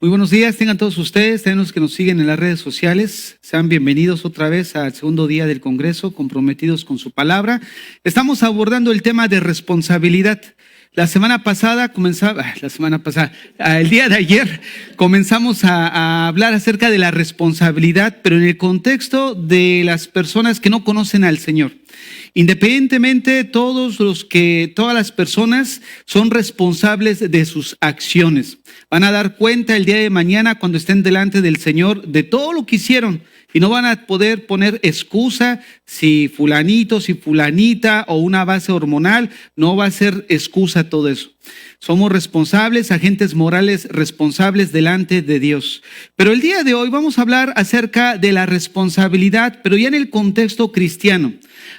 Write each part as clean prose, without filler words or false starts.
Muy buenos días, tengan todos ustedes, también los que nos siguen en las redes sociales. Sean bienvenidos otra vez al segundo día del Congreso, comprometidos con su palabra. Estamos abordando el tema de responsabilidad. El día de ayer comenzamos a hablar acerca de la responsabilidad, pero en el contexto de las personas que no conocen al Señor. Independientemente, todas las personas son responsables de sus acciones. Van a dar cuenta el día de mañana cuando estén delante del Señor de todo lo que hicieron y no van a poder poner excusa si fulanito, si fulanita o una base hormonal, no va a ser excusa todo eso. Somos responsables, agentes morales responsables delante de Dios. Pero el día de hoy vamos a hablar acerca de la responsabilidad, pero ya en el contexto cristiano,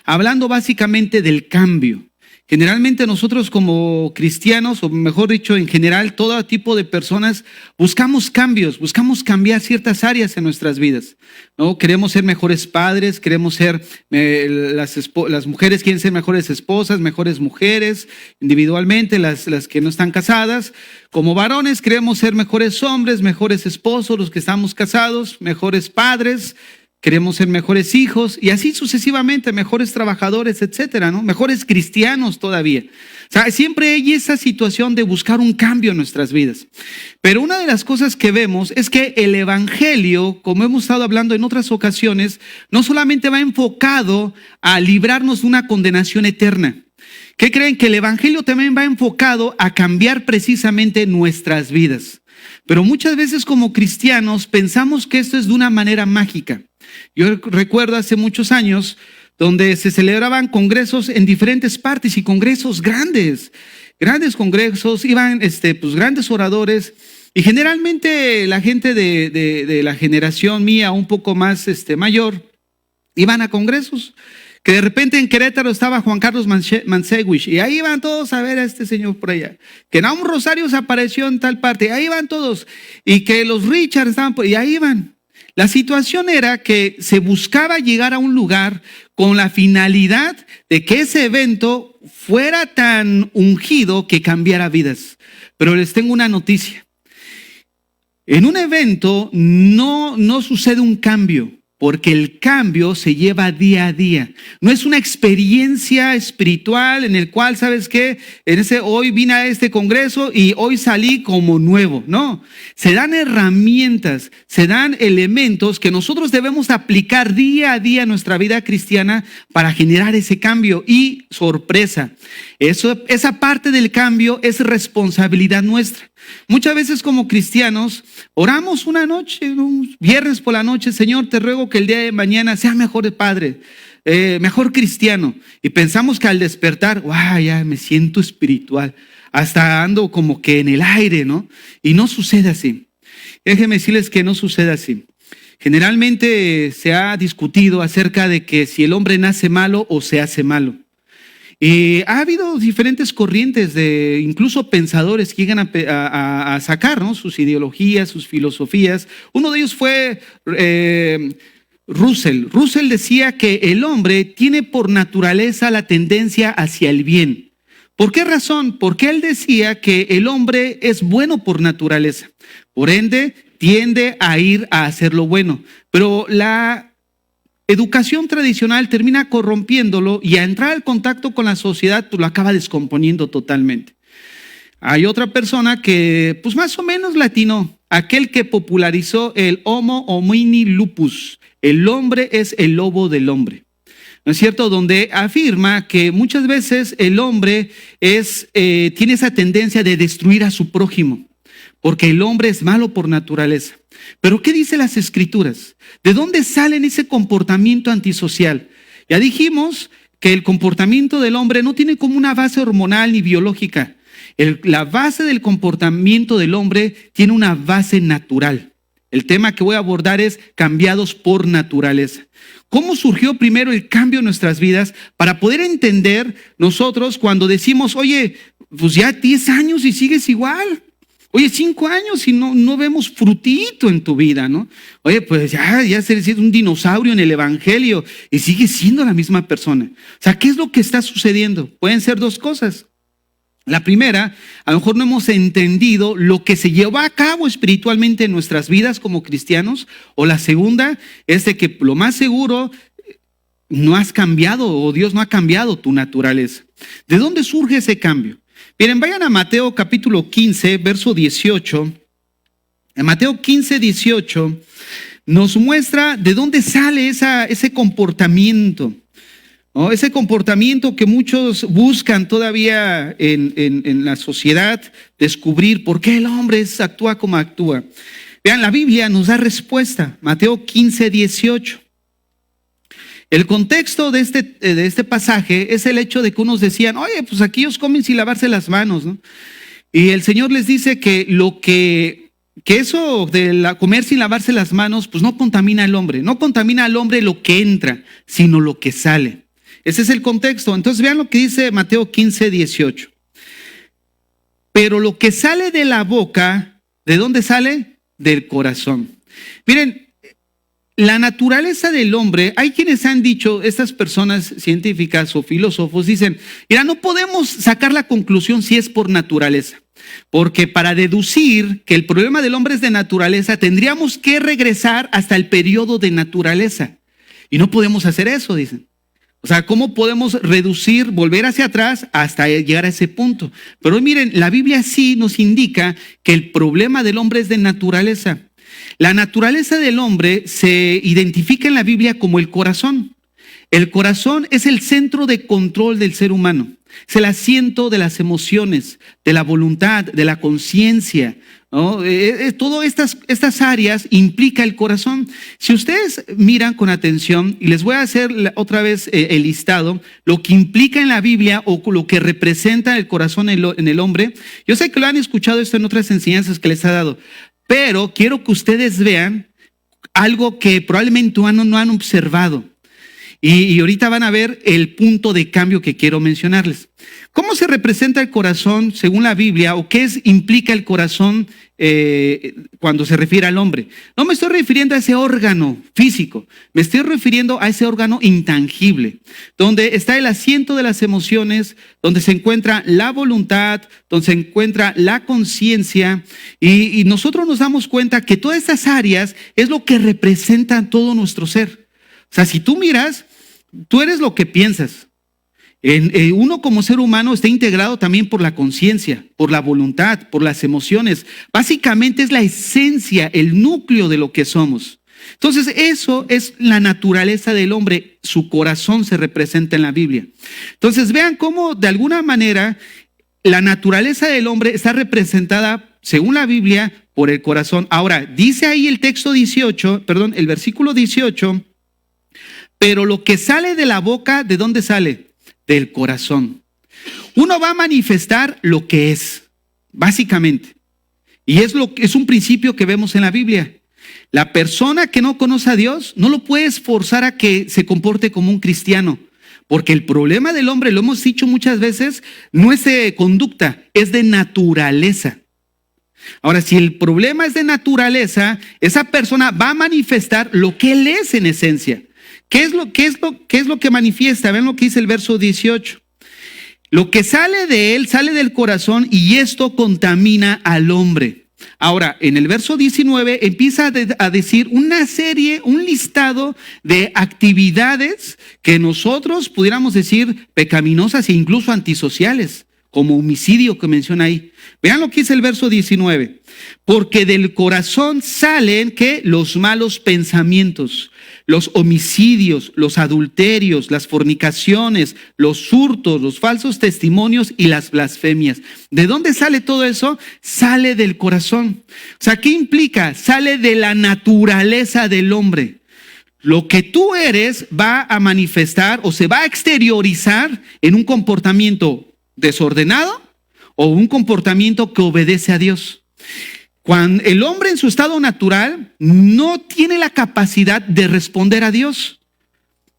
hablando básicamente del cambio. Generalmente nosotros como cristianos, o mejor dicho, en general, todo tipo de personas buscamos cambios, buscamos cambiar ciertas áreas en nuestras vidas, ¿no? Queremos ser mejores padres, queremos ser, las mujeres quieren ser mejores esposas, mejores mujeres, individualmente, las que no están casadas. Como varones queremos ser mejores hombres, mejores esposos, los que estamos casados, mejores padres. Queremos ser mejores hijos y así sucesivamente, mejores trabajadores, etcétera, ¿no? Mejores cristianos todavía. O sea, siempre hay esa situación de buscar un cambio en nuestras vidas. Pero una de las cosas que vemos es que el evangelio, como hemos estado hablando en otras ocasiones, no solamente va enfocado a librarnos de una condenación eterna. ¿Qué creen? Que el evangelio también va enfocado a cambiar precisamente nuestras vidas. Pero muchas veces como cristianos pensamos que esto es de una manera mágica. Yo recuerdo hace muchos años donde se celebraban congresos en diferentes partes y congresos grandes congresos, iban grandes oradores y generalmente la gente de la generación mía un poco más mayor iban a congresos. Que de repente en Querétaro estaba Juan Carlos Mansewich y ahí iban todos a ver a este señor por allá. Que Naum Rosario se apareció en tal parte, ahí iban todos. Y que los Richards estaban por y ahí iban. La situación era que se buscaba llegar a un lugar con la finalidad de que ese evento fuera tan ungido que cambiara vidas. Pero les tengo una noticia. En un evento no sucede un cambio, porque el cambio se lleva día a día. No es una experiencia espiritual en el cual, ¿sabes qué? Hoy vine a este congreso y hoy salí como nuevo. No, se dan herramientas, se dan elementos que nosotros debemos aplicar día a día en nuestra vida cristiana para generar ese cambio. Y sorpresa, esa parte del cambio es responsabilidad nuestra. Muchas veces como cristianos oramos una noche, un viernes por la noche: Señor, te ruego que el día de mañana sea mejor padre, mejor cristiano. Y pensamos que al despertar, ya me siento espiritual, hasta ando como que en el aire, ¿no? Y no sucede así. Déjenme decirles que no sucede así. Generalmente se ha discutido acerca de que si el hombre nace malo o se hace malo. Ha habido diferentes corrientes de incluso pensadores que llegan a sacar, ¿no?, sus ideologías, sus filosofías. Uno de ellos fue Russell. Russell decía que el hombre tiene por naturaleza la tendencia hacia el bien. ¿Por qué razón? Porque él decía que el hombre es bueno por naturaleza. Por ende, tiende a ir a hacer lo bueno. Pero la educación tradicional termina corrompiéndolo y a entrar al contacto con la sociedad lo acaba descomponiendo totalmente. Hay otra persona que pues más o menos latinó, aquel que popularizó el Homo homini lupus. El hombre es el lobo del hombre. ¿No es cierto? Donde afirma que muchas veces el hombre tiene esa tendencia de destruir a su prójimo, porque el hombre es malo por naturaleza. Pero ¿qué dicen las Escrituras? ¿De dónde sale ese comportamiento antisocial? Ya dijimos que el comportamiento del hombre no tiene como una base hormonal ni biológica. La base del comportamiento del hombre tiene una base natural. El tema que voy a abordar es cambiados por naturaleza. ¿Cómo surgió primero el cambio en nuestras vidas para poder entender nosotros cuando decimos, oye, pues ya 10 años y sigues igual? Oye, 5 años y no vemos frutito en tu vida, ¿no? Oye, pues ya eres un dinosaurio en el evangelio y sigues siendo la misma persona. O sea, ¿qué es lo que está sucediendo? Pueden ser dos cosas. La primera, a lo mejor no hemos entendido lo que se lleva a cabo espiritualmente en nuestras vidas como cristianos. O la segunda es de que lo más seguro no has cambiado o Dios no ha cambiado tu naturaleza. ¿De dónde surge ese cambio? Miren, vayan a Mateo capítulo 15, verso 18. En Mateo 15, 18 nos muestra de dónde sale ese comportamiento. ¿No? Ese comportamiento que muchos buscan todavía en la sociedad, descubrir por qué el hombre actúa como actúa. Vean, la Biblia nos da respuesta. Mateo 15, 18. El contexto de este pasaje es el hecho de que unos decían, oye, pues aquí ellos comen sin lavarse las manos, ¿no? Y el Señor les dice que eso de comer sin lavarse las manos, pues no contamina al hombre. No contamina al hombre lo que entra, sino lo que sale. Ese es el contexto. Entonces vean lo que dice Mateo 15, 18. Pero lo que sale de la boca, ¿de dónde sale? Del corazón. Miren, la naturaleza del hombre, hay quienes han dicho, estas personas científicas o filósofos dicen, mira, no podemos sacar la conclusión si es por naturaleza. Porque para deducir que el problema del hombre es de naturaleza, tendríamos que regresar hasta el periodo de naturaleza. Y no podemos hacer eso, dicen. O sea, ¿cómo podemos reducir, volver hacia atrás hasta llegar a ese punto? Pero miren, la Biblia sí nos indica que el problema del hombre es de naturaleza. La naturaleza del hombre se identifica en la Biblia como el corazón. El corazón es el centro de control del ser humano. Es el asiento de las emociones, de la voluntad, de la conciencia, ¿no? Todas estas áreas implica el corazón. Si ustedes miran con atención, y les voy a hacer otra vez el listado, lo que implica en la Biblia o lo que representa el corazón en el hombre. Yo sé que lo han escuchado esto en otras enseñanzas que les ha dado, pero quiero que ustedes vean algo que probablemente no han observado. Y ahorita van a ver el punto de cambio que quiero mencionarles. ¿Cómo se representa el corazón según la Biblia o qué implica el corazón cuando se refiere al hombre? No me estoy refiriendo a ese órgano físico, me estoy refiriendo a ese órgano intangible, donde está el asiento de las emociones, donde se encuentra la voluntad, donde se encuentra la conciencia y nosotros nos damos cuenta que todas estas áreas es lo que representa todo nuestro ser. O sea, si tú miras, tú eres lo que piensas. Uno como ser humano está integrado también por la conciencia, por la voluntad, por las emociones. Básicamente es la esencia, el núcleo de lo que somos. Entonces eso es la naturaleza del hombre, su corazón se representa en la Biblia. Entonces vean cómo de alguna manera la naturaleza del hombre está representada según la Biblia por el corazón. Ahora, dice ahí el versículo 18, pero lo que sale de la boca, ¿de dónde sale? Del corazón. Uno va a manifestar lo que es, básicamente. Y es un principio que vemos en la Biblia. La persona que no conoce a Dios, no lo puedes forzar a que se comporte como un cristiano. Porque el problema del hombre, lo hemos dicho muchas veces, no es de conducta, es de naturaleza. Ahora, si el problema es de naturaleza, esa persona va a manifestar lo que él es en esencia. ¿Qué es lo que manifiesta? Ven lo que dice el verso 18. Lo que sale de él, sale del corazón y esto contamina al hombre. Ahora, en el verso 19 empieza a decir un listado de actividades que nosotros pudiéramos decir pecaminosas e incluso antisociales, como homicidio que menciona ahí. Vean lo que dice el verso 19. Porque del corazón salen ¿qué? Los malos pensamientos, los homicidios, los adulterios, las fornicaciones, los hurtos, los falsos testimonios y las blasfemias. ¿De dónde sale todo eso? Sale del corazón. O sea, ¿qué implica? Sale de la naturaleza del hombre. Lo que tú eres va a manifestar o se va a exteriorizar en un comportamiento desordenado o un comportamiento que obedece a Dios. Cuando el hombre en su estado natural no tiene la capacidad de responder a Dios.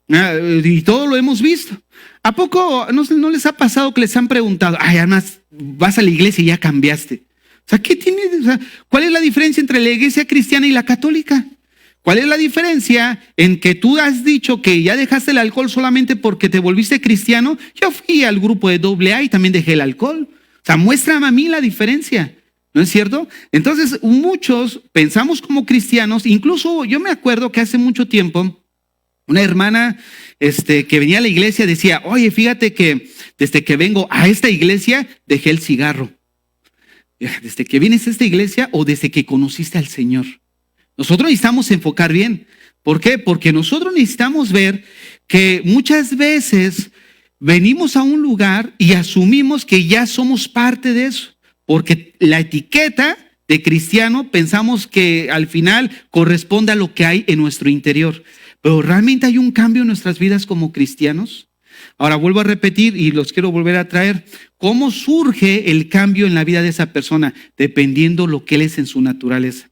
Y todo lo hemos visto. ¿A poco no les ha pasado que les han preguntado, ay, además vas a la iglesia y ya cambiaste? O sea, ¿cuál es la diferencia entre la iglesia cristiana y la católica? ¿Cuál es la diferencia en que tú has dicho que ya dejaste el alcohol solamente porque te volviste cristiano? Yo fui al grupo de AA y también dejé el alcohol. O sea, muéstrame a mí la diferencia, ¿no es cierto? Entonces, muchos pensamos como cristianos, incluso yo me acuerdo que hace mucho tiempo, una hermana que venía a la iglesia decía, oye, fíjate que desde que vengo a esta iglesia dejé el cigarro. ¿Desde que vienes a esta iglesia o desde que conociste al Señor? Nosotros necesitamos enfocar bien. ¿Por qué? Porque nosotros necesitamos ver que muchas veces venimos a un lugar y asumimos que ya somos parte de eso. Porque la etiqueta de cristiano pensamos que al final corresponde a lo que hay en nuestro interior. Pero ¿realmente hay un cambio en nuestras vidas como cristianos? Ahora vuelvo a repetir y los quiero volver a traer. ¿Cómo surge el cambio en la vida de esa persona? Dependiendo lo que él es en su naturaleza.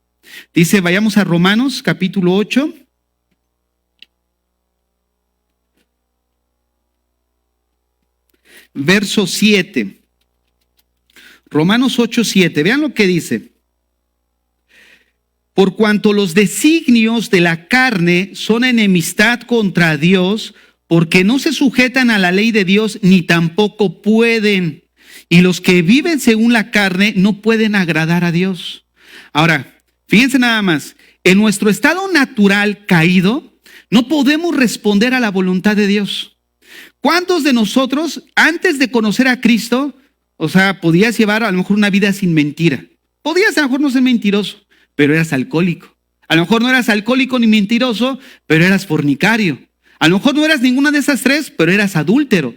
Dice, vayamos a Romanos capítulo 8. Verso 7. Romanos 8:7. Vean lo que dice. Por cuanto los designios de la carne son enemistad contra Dios, porque no se sujetan a la ley de Dios, ni tampoco pueden. Y los que viven según la carne no pueden agradar a Dios. Ahora, fíjense nada más. En nuestro estado natural caído, no podemos responder a la voluntad de Dios. ¿Cuántos de nosotros, antes de conocer a Cristo, podías llevar a lo mejor una vida sin mentira? Podías a lo mejor no ser mentiroso, pero eras alcohólico. A lo mejor no eras alcohólico ni mentiroso, pero eras fornicario. A lo mejor no eras ninguna de esas tres, pero eras adúltero.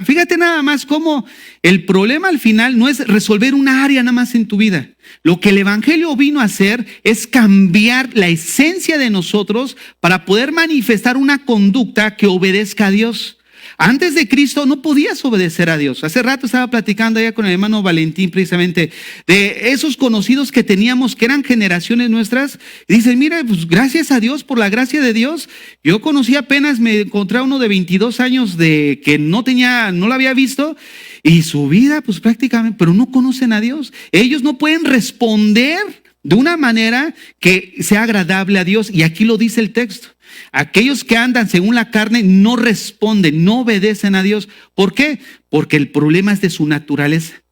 Fíjate nada más cómo el problema al final no es resolver una área nada más en tu vida. Lo que el evangelio vino a hacer es cambiar la esencia de nosotros para poder manifestar una conducta que obedezca a Dios. Antes de Cristo no podías obedecer a Dios. Hace rato estaba platicando allá con el hermano Valentín precisamente de esos conocidos que teníamos que eran generaciones nuestras. Y dicen, mira, pues gracias a Dios, por la gracia de Dios. Yo conocí apenas, me encontré a uno de 22 años de que no lo había visto. Y su vida pues prácticamente, pero no conocen a Dios. Ellos no pueden responder de una manera que sea agradable a Dios. Y aquí lo dice el texto. Aquellos que andan según la carne no responden, no obedecen a Dios. ¿Por qué? Porque el problema es de su naturaleza.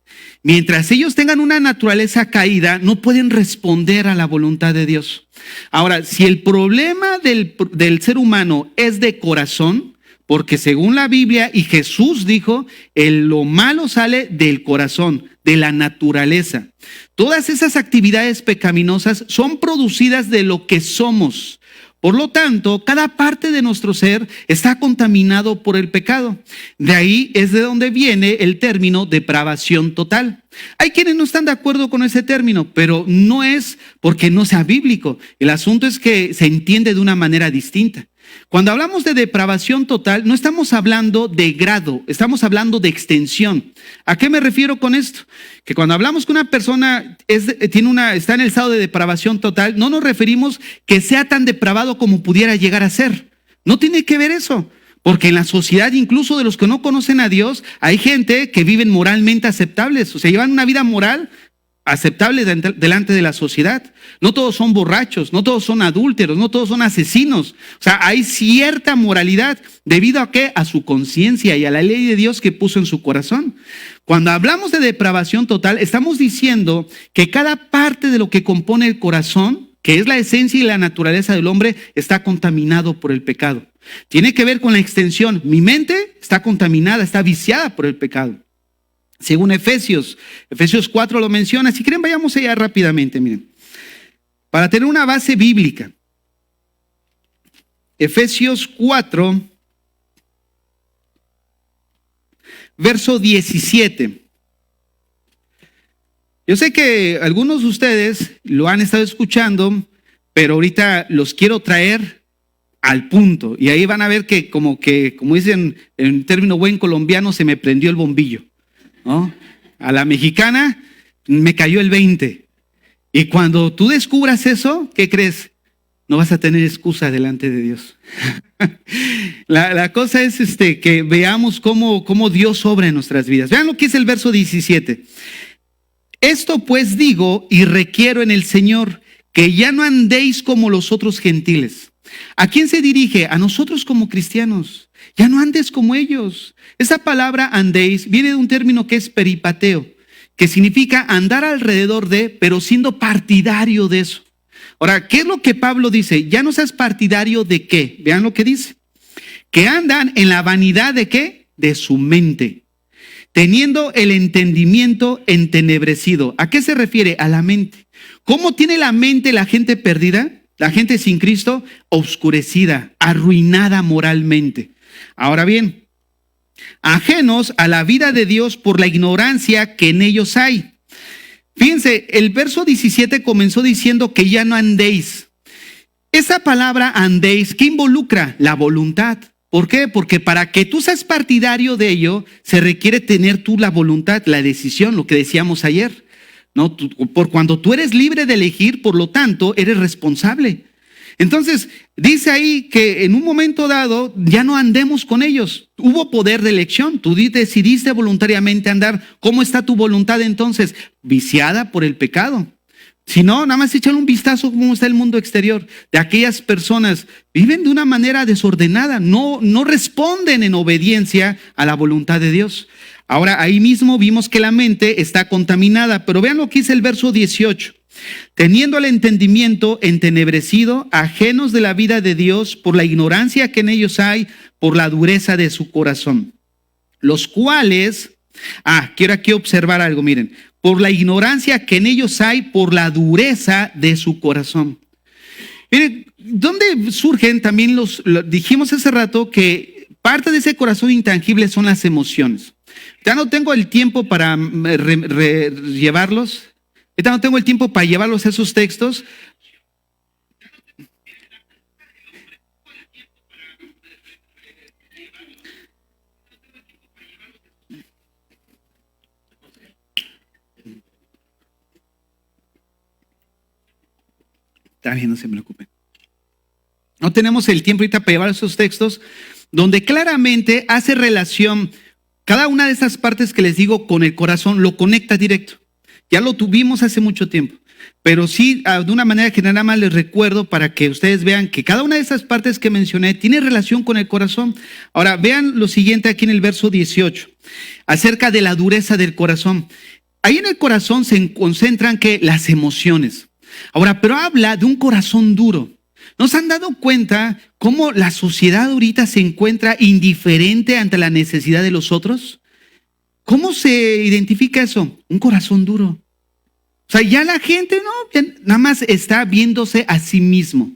Mientras ellos tengan una naturaleza caída, no pueden responder a la voluntad de Dios. Ahora, si el problema del ser humano es de corazón, porque según la Biblia y Jesús dijo, lo malo sale del corazón, de la naturaleza. Todas esas actividades pecaminosas son producidas de lo que somos. Por lo tanto, cada parte de nuestro ser está contaminado por el pecado. De ahí es de donde viene el término depravación total. Hay quienes no están de acuerdo con ese término, pero no es porque no sea bíblico. El asunto es que se entiende de una manera distinta. Cuando hablamos de depravación total, no estamos hablando de grado, estamos hablando de extensión. ¿A qué me refiero con esto? Que cuando hablamos que una persona está en el estado de depravación total, no nos referimos que sea tan depravado como pudiera llegar a ser. No tiene que ver eso, porque en la sociedad, incluso de los que no conocen a Dios, hay gente que viven moralmente aceptables, llevan una vida moral aceptable delante de la sociedad. No todos son borrachos, no todos son adúlteros, no todos son asesinos. Hay cierta moralidad. ¿Debido a qué? A su conciencia y a la ley de Dios que puso en su corazón. Cuando hablamos de depravación total, estamos diciendo que cada parte de lo que compone el corazón, que es la esencia y la naturaleza del hombre, está contaminado por el pecado. Tiene que ver con la extensión. Mi mente está contaminada, está viciada por el pecado. Según Efesios 4 lo menciona. Si quieren, vayamos allá rápidamente, miren. Para tener una base bíblica. Efesios 4, verso 17. Yo sé que algunos de ustedes lo han estado escuchando, pero ahorita los quiero traer al punto. Y ahí van a ver que como dicen en término buen colombiano, se me prendió el bombillo, ¿no? A la mexicana me cayó el 20. Y cuando tú descubras eso, ¿qué crees? No vas a tener excusa delante de Dios. La cosa es que veamos cómo Dios obra en nuestras vidas. Vean lo que es el verso 17. Esto pues digo y requiero en el Señor, que ya no andéis como los otros gentiles. ¿A quién se dirige? A nosotros como cristianos. Ya no andes como ellos. Esa palabra andéis viene de un término que es peripateo. que significa andar alrededor de, pero siendo partidario de eso. Ahora, ¿qué es lo que Pablo dice? Ya no seas partidario de qué. Vean lo que dice. Que andan en la vanidad de qué? De su mente, teniendo el entendimiento entenebrecido. ¿A qué se refiere? A la mente. ¿Cómo tiene la mente la gente perdida? La gente sin Cristo, oscurecida, arruinada moralmente. Ahora bien, ajenos a la vida de Dios por la ignorancia que en ellos hay. Fíjense, el verso 17 comenzó diciendo que ya no andéis. Esa palabra andéis, ¿qué involucra? La voluntad. ¿Por qué? Porque para que tú seas partidario de ello, se requiere tener tú la voluntad, la decisión, lo que decíamos ayer. ¿No? Por cuando tú eres libre de elegir, por lo tanto, eres responsable. Entonces, dice ahí que en un momento dado ya no andemos con ellos. Hubo poder de elección. Tú decidiste voluntariamente andar. ¿Cómo está tu voluntad entonces? Viciada por el pecado. Si no, nada más echan un vistazo cómo está el mundo exterior. De aquellas personas viven de una manera desordenada, no responden en obediencia a la voluntad de Dios. Ahora, ahí mismo vimos que la mente está contaminada, pero vean lo que dice el verso 18. Teniendo el entendimiento entenebrecido, ajenos de la vida de Dios por la ignorancia que en ellos hay, por la dureza de su corazón. Los cuales, quiero aquí observar algo, miren. Por la ignorancia que en ellos hay, por la dureza de su corazón. Miren, ¿dónde surgen también dijimos hace rato que parte de ese corazón intangible son las emociones? Ya no tengo el tiempo para llevarlos. Ya no tengo el tiempo para llevarlos a esos textos. Está bien, no se preocupen. No tenemos el tiempo ahorita para llevar esos textos donde claramente hace relación cada una de esas partes que les digo con el corazón, lo conecta directo. Ya lo tuvimos hace mucho tiempo, pero sí, de una manera general, nada más les recuerdo para que ustedes vean que cada una de esas partes que mencioné tiene relación con el corazón. Ahora, vean lo siguiente aquí en el verso 18, acerca de la dureza del corazón. Ahí en el corazón se concentran las emociones. Ahora, pero habla de un corazón duro. ¿No se han dado cuenta cómo la sociedad ahorita se encuentra indiferente ante la necesidad de los otros? ¿Cómo se identifica eso? Un corazón duro. O sea, ya la gente ya nada más está viéndose a sí mismo.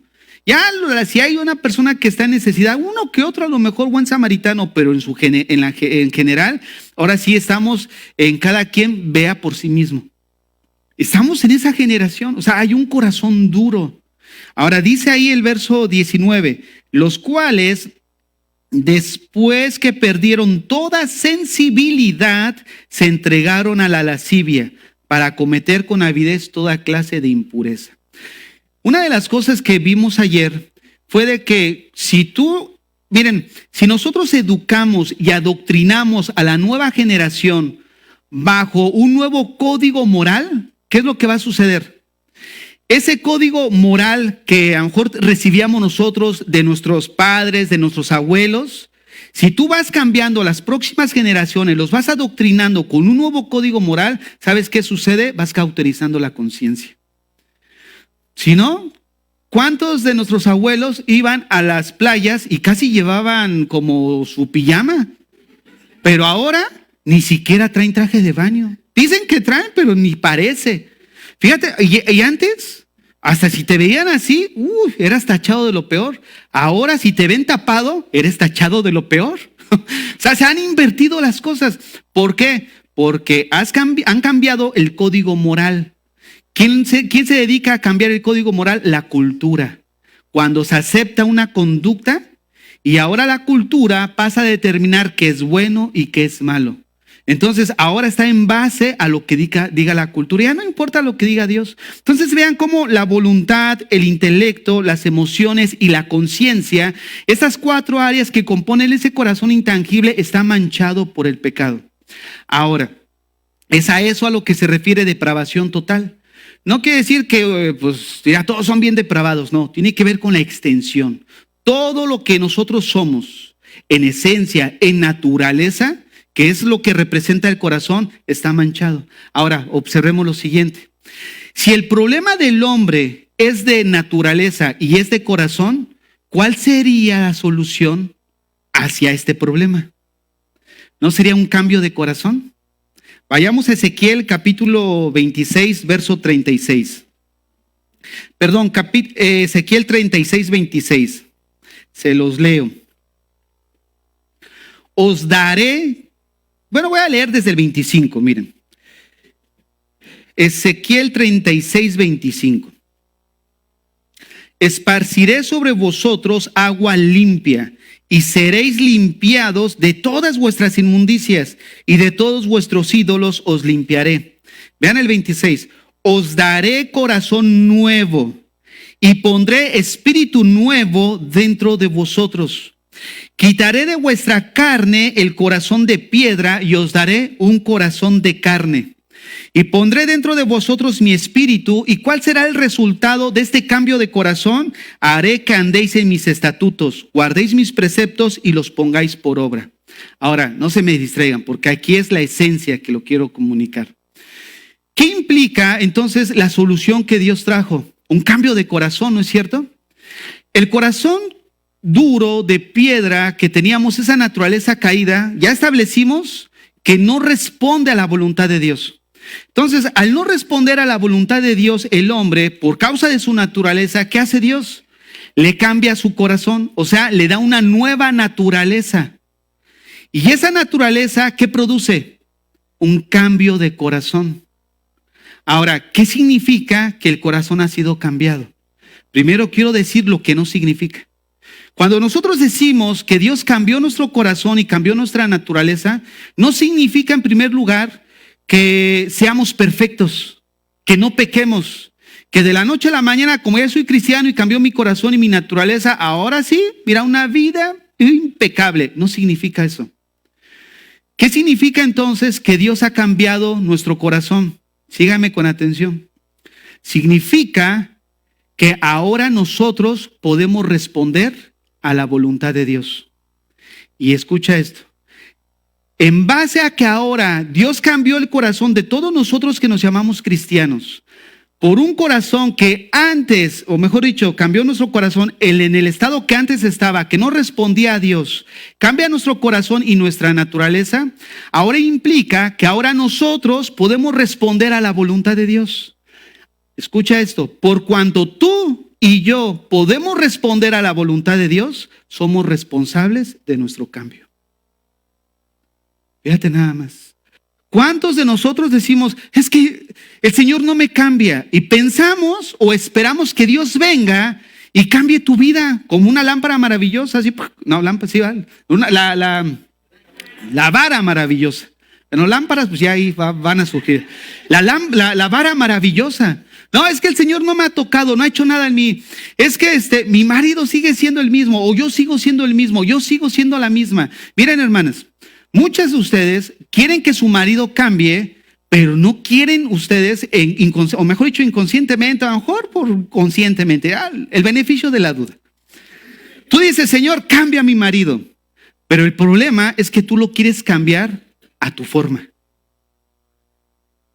Ya si hay una persona que está en necesidad, uno que otro a lo mejor buen samaritano, pero en general, ahora sí estamos en cada quien vea por sí mismo. Estamos en esa generación, o sea, hay un corazón duro. Ahora dice ahí el verso 19, los cuales después que perdieron toda sensibilidad, se entregaron a la lascivia para cometer con avidez toda clase de impureza. Una de las cosas que vimos ayer fue de que si nosotros educamos y adoctrinamos a la nueva generación bajo un nuevo código moral, ¿qué es lo que va a suceder? Ese código moral que a lo mejor recibíamos nosotros de nuestros padres, de nuestros abuelos, si tú vas cambiando a las próximas generaciones, los vas adoctrinando con un nuevo código moral, ¿sabes qué sucede? Vas cauterizando la conciencia. Si no, ¿cuántos de nuestros abuelos iban a las playas y casi llevaban como su pijama? Pero ahora ni siquiera traen traje de baño. Dicen que traen, pero ni parece. Fíjate, y antes, hasta si te veían así, eras tachado de lo peor. Ahora, si te ven tapado, eres tachado de lo peor. O sea, se han invertido las cosas. ¿Por qué? Porque han cambiado el código moral. ¿Quién se dedica a cambiar el código moral? La cultura. Cuando se acepta una conducta y ahora la cultura pasa a determinar qué es bueno y qué es malo. Entonces ahora está en base a lo que diga la cultura. Ya no importa lo que diga Dios. Entonces vean cómo la voluntad, el intelecto, las emociones y la conciencia, esas 4 áreas que componen ese corazón intangible, está manchado por el pecado. Ahora, es a eso a lo que se refiere depravación total. No quiere decir que ya todos son bien depravados, no, tiene que ver con la extensión. Todo lo que nosotros somos en esencia, en naturaleza, que es lo que representa el corazón, está manchado. Ahora, observemos lo siguiente. Si el problema del hombre es de naturaleza y es de corazón, ¿cuál sería la solución hacia este problema? ¿No sería un cambio de corazón? Vayamos a Ezequiel capítulo 26, verso 36. Perdón, Ezequiel 36, 26. Se los leo. Os daré, bueno, voy a leer desde el 25, miren. Ezequiel 36, 25. Esparciré sobre vosotros agua limpia, y seréis limpiados de todas vuestras inmundicias, y de todos vuestros ídolos os limpiaré. Vean el 26. Os daré corazón nuevo, y pondré espíritu nuevo dentro de vosotros. Quitaré de vuestra carne el corazón de piedra, y os daré un corazón de carne. Y pondré dentro de vosotros mi espíritu. ¿Y cuál será el resultado de este cambio de corazón? Haré que andéis en mis estatutos, guardéis mis preceptos y los pongáis por obra. Ahora, no se me distraigan, porque aquí es la esencia que lo quiero comunicar. ¿Qué implica entonces la solución que Dios trajo? Un cambio de corazón, ¿no es cierto? El corazón duro de piedra que teníamos, esa naturaleza caída, ya establecimos que no responde a la voluntad de Dios. Entonces, al no responder a la voluntad de Dios, el hombre, por causa de su naturaleza, ¿qué hace Dios? Le cambia su corazón, o sea, le da una nueva naturaleza. Y esa naturaleza, ¿qué produce? Un cambio de corazón. Ahora, ¿qué significa que el corazón ha sido cambiado? Primero quiero decir lo que no significa. Cuando nosotros decimos que Dios cambió nuestro corazón y cambió nuestra naturaleza, no significa en primer lugar que seamos perfectos, que no pequemos, que de la noche a la mañana, como ya soy cristiano y cambió mi corazón y mi naturaleza, ahora sí, mira, una vida impecable. No significa eso. ¿Qué significa entonces que Dios ha cambiado nuestro corazón? Síganme con atención. Significa que ahora nosotros podemos responder a la voluntad de Dios. Y escucha esto. En base a que ahora Dios cambió el corazón de todos nosotros que nos llamamos cristianos, por un corazón que antes, o mejor dicho, cambió nuestro corazón en el estado que antes estaba, que no respondía a Dios, cambia nuestro corazón y nuestra naturaleza, ahora implica que ahora nosotros podemos responder a la voluntad de Dios. Escucha esto, por cuanto tú y yo podemos responder a la voluntad de Dios, somos responsables de nuestro cambio. Fíjate nada más. ¿Cuántos de nosotros decimos, es que el Señor no me cambia? Y pensamos o esperamos que Dios venga y cambie tu vida como una lámpara maravillosa. Así, no, lámpara, sí, la vara maravillosa. Bueno, lámparas, pues ya ahí van a surgir. La vara maravillosa. No, es que el Señor no me ha tocado, no ha hecho nada en mí. Es que mi marido sigue siendo el mismo, o yo sigo siendo el mismo, yo sigo siendo la misma. Miren, hermanas, muchas de ustedes quieren que su marido cambie, pero no quieren ustedes, o mejor dicho, inconscientemente, a lo mejor por conscientemente, el beneficio de la duda. Tú dices, Señor, cambia a mi marido, pero el problema es que tú lo quieres cambiar a tu forma.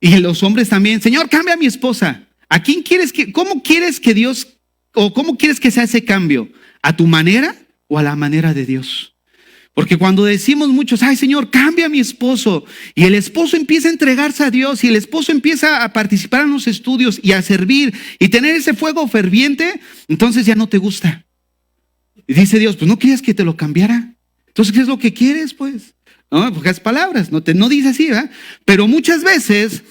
Y los hombres también, Señor, cambia a mi esposa. ¿A quién quieres cómo quieres que Dios, o cómo quieres que sea ese cambio? ¿A tu manera o a la manera de Dios? Porque cuando decimos muchos, ay Señor, cambia a mi esposo, y el esposo empieza a entregarse a Dios, y el esposo empieza a participar en los estudios y a servir y tener ese fuego ferviente, entonces ya no te gusta. Y dice Dios, pues no querías que te lo cambiara. Entonces, ¿qué es lo que quieres? Pues, no, pocas palabras, no dice así, ¿verdad? Pero muchas veces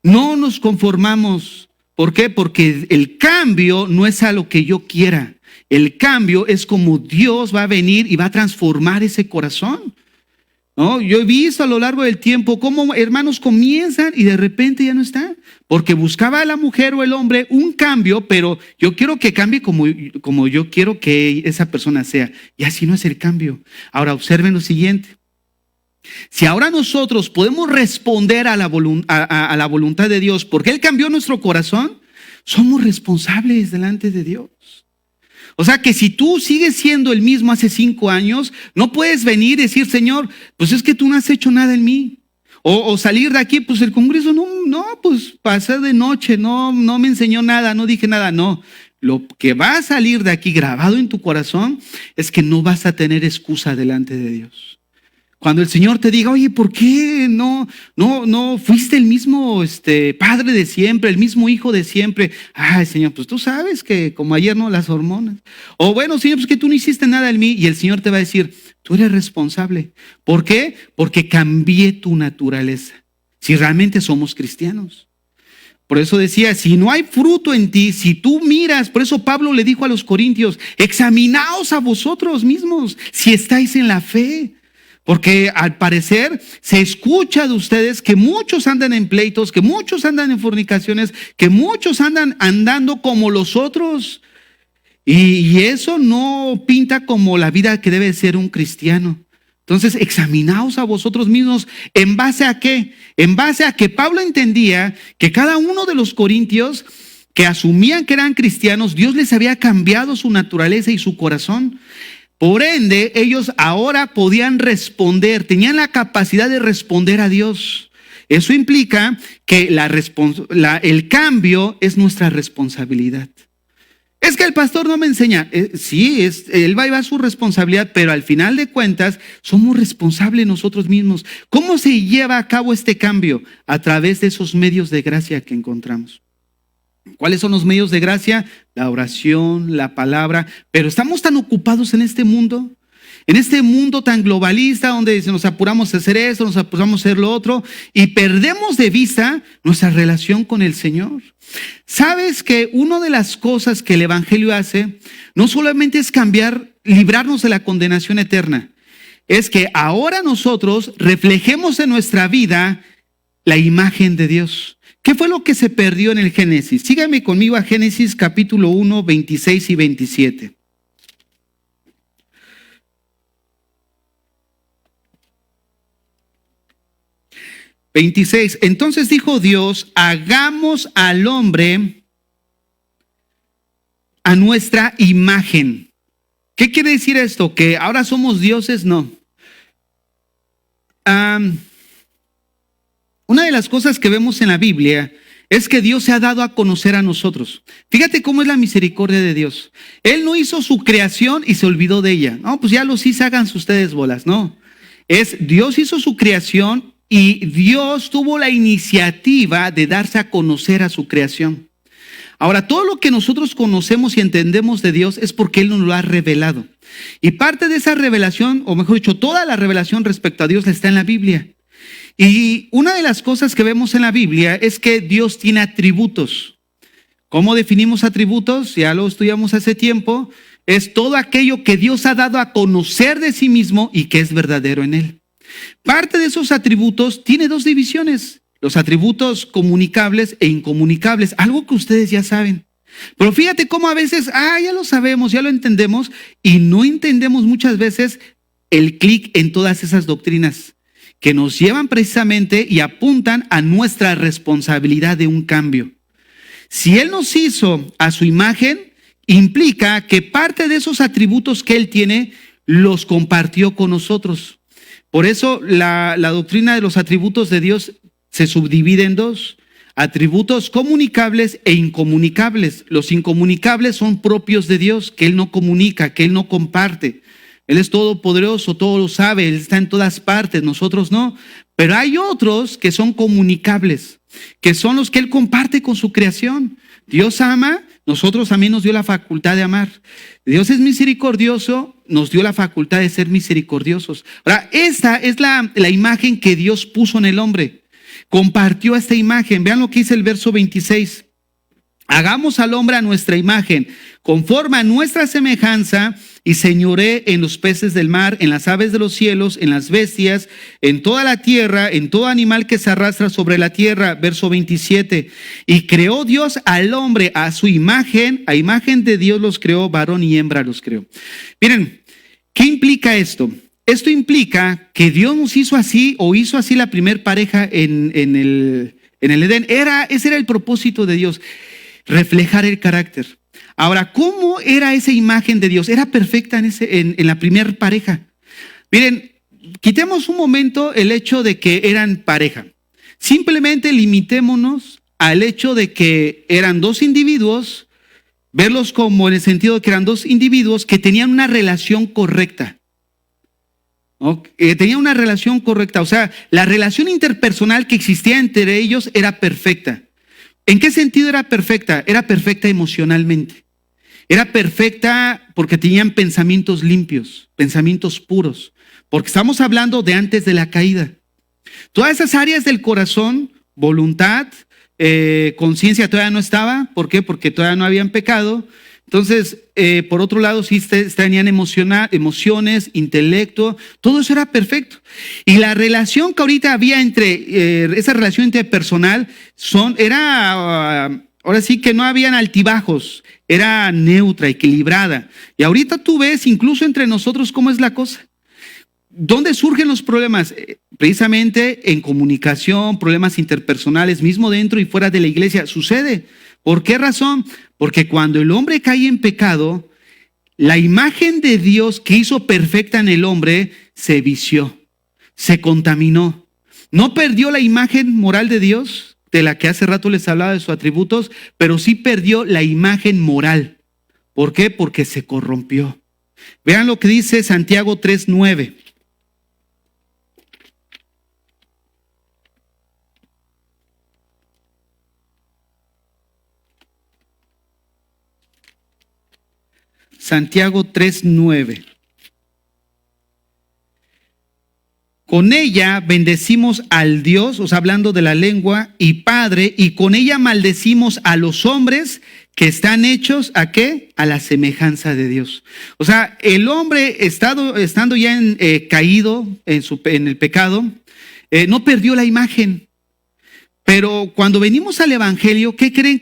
no nos conformamos. ¿Por qué? Porque el cambio no es a lo que yo quiera. El cambio es como Dios va a venir y va a transformar ese corazón. ¿No? Yo he visto a lo largo del tiempo cómo hermanos comienzan y de repente ya no están. Porque buscaba a la mujer o el hombre un cambio, pero yo quiero que cambie como yo quiero que esa persona sea. Y así no es el cambio. Ahora observen lo siguiente. Si ahora nosotros podemos responder a la voluntad de Dios porque Él cambió nuestro corazón, somos responsables delante de Dios. O sea que si tú sigues siendo el mismo hace 5 años, no puedes venir y decir, Señor, pues es que tú no has hecho nada en mí. O salir de aquí, pues el Congreso pues pasé de noche, no me enseñó nada, no dije nada, no. Lo que va a salir de aquí grabado en tu corazón es que no vas a tener excusa delante de Dios. Cuando el Señor te diga, oye, ¿por qué no fuiste el mismo padre de siempre, el mismo hijo de siempre? Ay, Señor, pues tú sabes que como ayer no las hormonas. O bueno, Señor, pues que tú no hiciste nada en mí. Y el Señor te va a decir, tú eres responsable. ¿Por qué? Porque cambié tu naturaleza. Si realmente somos cristianos. Por eso decía, si no hay fruto en ti, si tú miras, por eso Pablo le dijo a los corintios, examinaos a vosotros mismos si estáis en la fe. Porque al parecer se escucha de ustedes que muchos andan en pleitos, que muchos andan en fornicaciones, que muchos andan andando como los otros. Y eso no pinta como la vida que debe ser un cristiano. Entonces, examinaos a vosotros mismos. ¿En base a qué? En base a que Pablo entendía que cada uno de los corintios que asumían que eran cristianos, Dios les había cambiado su naturaleza y su corazón. Por ende, ellos ahora podían responder, tenían la capacidad de responder a Dios. Eso implica que el cambio es nuestra responsabilidad. Es que el pastor no me enseña. Sí, él va a su responsabilidad, pero al final de cuentas somos responsables nosotros mismos. ¿Cómo se lleva a cabo este cambio? A través de esos medios de gracia que encontramos. ¿Cuáles son los medios de gracia? La oración, la palabra. Pero estamos tan ocupados en este mundo tan globalista, donde nos apuramos a hacer esto, nos apuramos a hacer lo otro, y perdemos de vista nuestra relación con el Señor. ¿Sabes que una de las cosas que el Evangelio hace no solamente es librarnos de la condenación eterna, es que ahora nosotros reflejemos en nuestra vida la imagen de Dios? ¿Qué fue lo que se perdió en el Génesis? Síganme conmigo a Génesis capítulo 1, 26 y 27. Entonces dijo Dios, hagamos al hombre a nuestra imagen. ¿Qué quiere decir esto? ¿Que ahora somos dioses? No. Una de las cosas que vemos en la Biblia es que Dios se ha dado a conocer a nosotros. Fíjate cómo es la misericordia de Dios. Él no hizo su creación y se olvidó de ella. No, pues ya los hice, háganse ustedes bolas. No, Dios hizo su creación y Dios tuvo la iniciativa de darse a conocer a su creación. Ahora, todo lo que nosotros conocemos y entendemos de Dios es porque Él nos lo ha revelado. Y parte de esa revelación, o mejor dicho, toda la revelación respecto a Dios está en la Biblia. Y una de las cosas que vemos en la Biblia es que Dios tiene atributos. ¿Cómo definimos atributos? Ya lo estudiamos hace tiempo. Es todo aquello que Dios ha dado a conocer de sí mismo y que es verdadero en Él. Parte de esos atributos tiene 2 divisiones. Los atributos comunicables e incomunicables. Algo que ustedes ya saben. Pero fíjate cómo a veces, ya lo sabemos, ya lo entendemos. Y no entendemos muchas veces el clic en todas esas doctrinas que nos llevan precisamente y apuntan a nuestra responsabilidad de un cambio. Si Él nos hizo a su imagen, implica que parte de esos atributos que Él tiene, los compartió con nosotros. Por eso la doctrina de los atributos de Dios se subdivide en 2. Atributos comunicables e incomunicables. Los incomunicables son propios de Dios, que Él no comunica, que Él no comparte. Él es todopoderoso, todo lo sabe, Él está en todas partes, nosotros no. Pero hay otros que son comunicables, que son los que Él comparte con su creación. Dios ama, nosotros también nos dio la facultad de amar. Dios es misericordioso, nos dio la facultad de ser misericordiosos. Ahora, esta es la imagen que Dios puso en el hombre. Compartió esta imagen. Vean lo que dice el verso 26. Hagamos al hombre a nuestra imagen, conforme a nuestra semejanza, y señoree en los peces del mar, en las aves de los cielos, en las bestias, en toda la tierra, en todo animal que se arrastra sobre la tierra. Verso 27. Y creó Dios al hombre a su imagen, a imagen de Dios los creó, varón y hembra los creó. Miren, ¿qué implica esto? Esto implica que Dios nos hizo así, o hizo así la primer pareja en el Edén. Ese era el propósito de Dios, reflejar el carácter. Ahora, ¿cómo era esa imagen de Dios? Era perfecta en la primera pareja. Miren, quitemos un momento el hecho de que eran pareja. Simplemente limitémonos al hecho de que eran dos individuos, verlos como en el sentido de que eran dos individuos que tenían una relación correcta. ¿No? Tenían una relación correcta, o sea, la relación interpersonal que existía entre ellos era perfecta. ¿En qué sentido era perfecta? Era perfecta emocionalmente. Era perfecta porque tenían pensamientos limpios, pensamientos puros, porque estamos hablando de antes de la caída. Todas esas áreas del corazón, voluntad, conciencia todavía no estaba. ¿Por qué? Porque todavía no habían pecado. Entonces, por otro lado, sí tenían emociones, intelecto, todo eso era perfecto. Y la relación que ahorita había esa relación interpersonal, ahora sí que no habían altibajos, era neutra, equilibrada. Y ahorita tú ves, incluso entre nosotros, cómo es la cosa. ¿Dónde surgen los problemas? Precisamente en comunicación, problemas interpersonales, mismo dentro y fuera de la iglesia. Sucede. ¿Por qué razón? Porque cuando el hombre cae en pecado, la imagen de Dios que hizo perfecta en el hombre se vició, se contaminó. No perdió la imagen moral de Dios, de la que hace rato les hablaba de sus atributos, pero sí perdió la imagen moral. ¿Por qué? Porque se corrompió. Vean lo que dice Santiago 3:9. Santiago 3:9. Con ella bendecimos al Dios, o sea, hablando de la lengua, y Padre, y con ella maldecimos a los hombres que están hechos, ¿a qué? A la semejanza de Dios. O sea, el hombre estando ya caído en el pecado, no perdió la imagen. Pero cuando venimos al Evangelio, ¿qué creen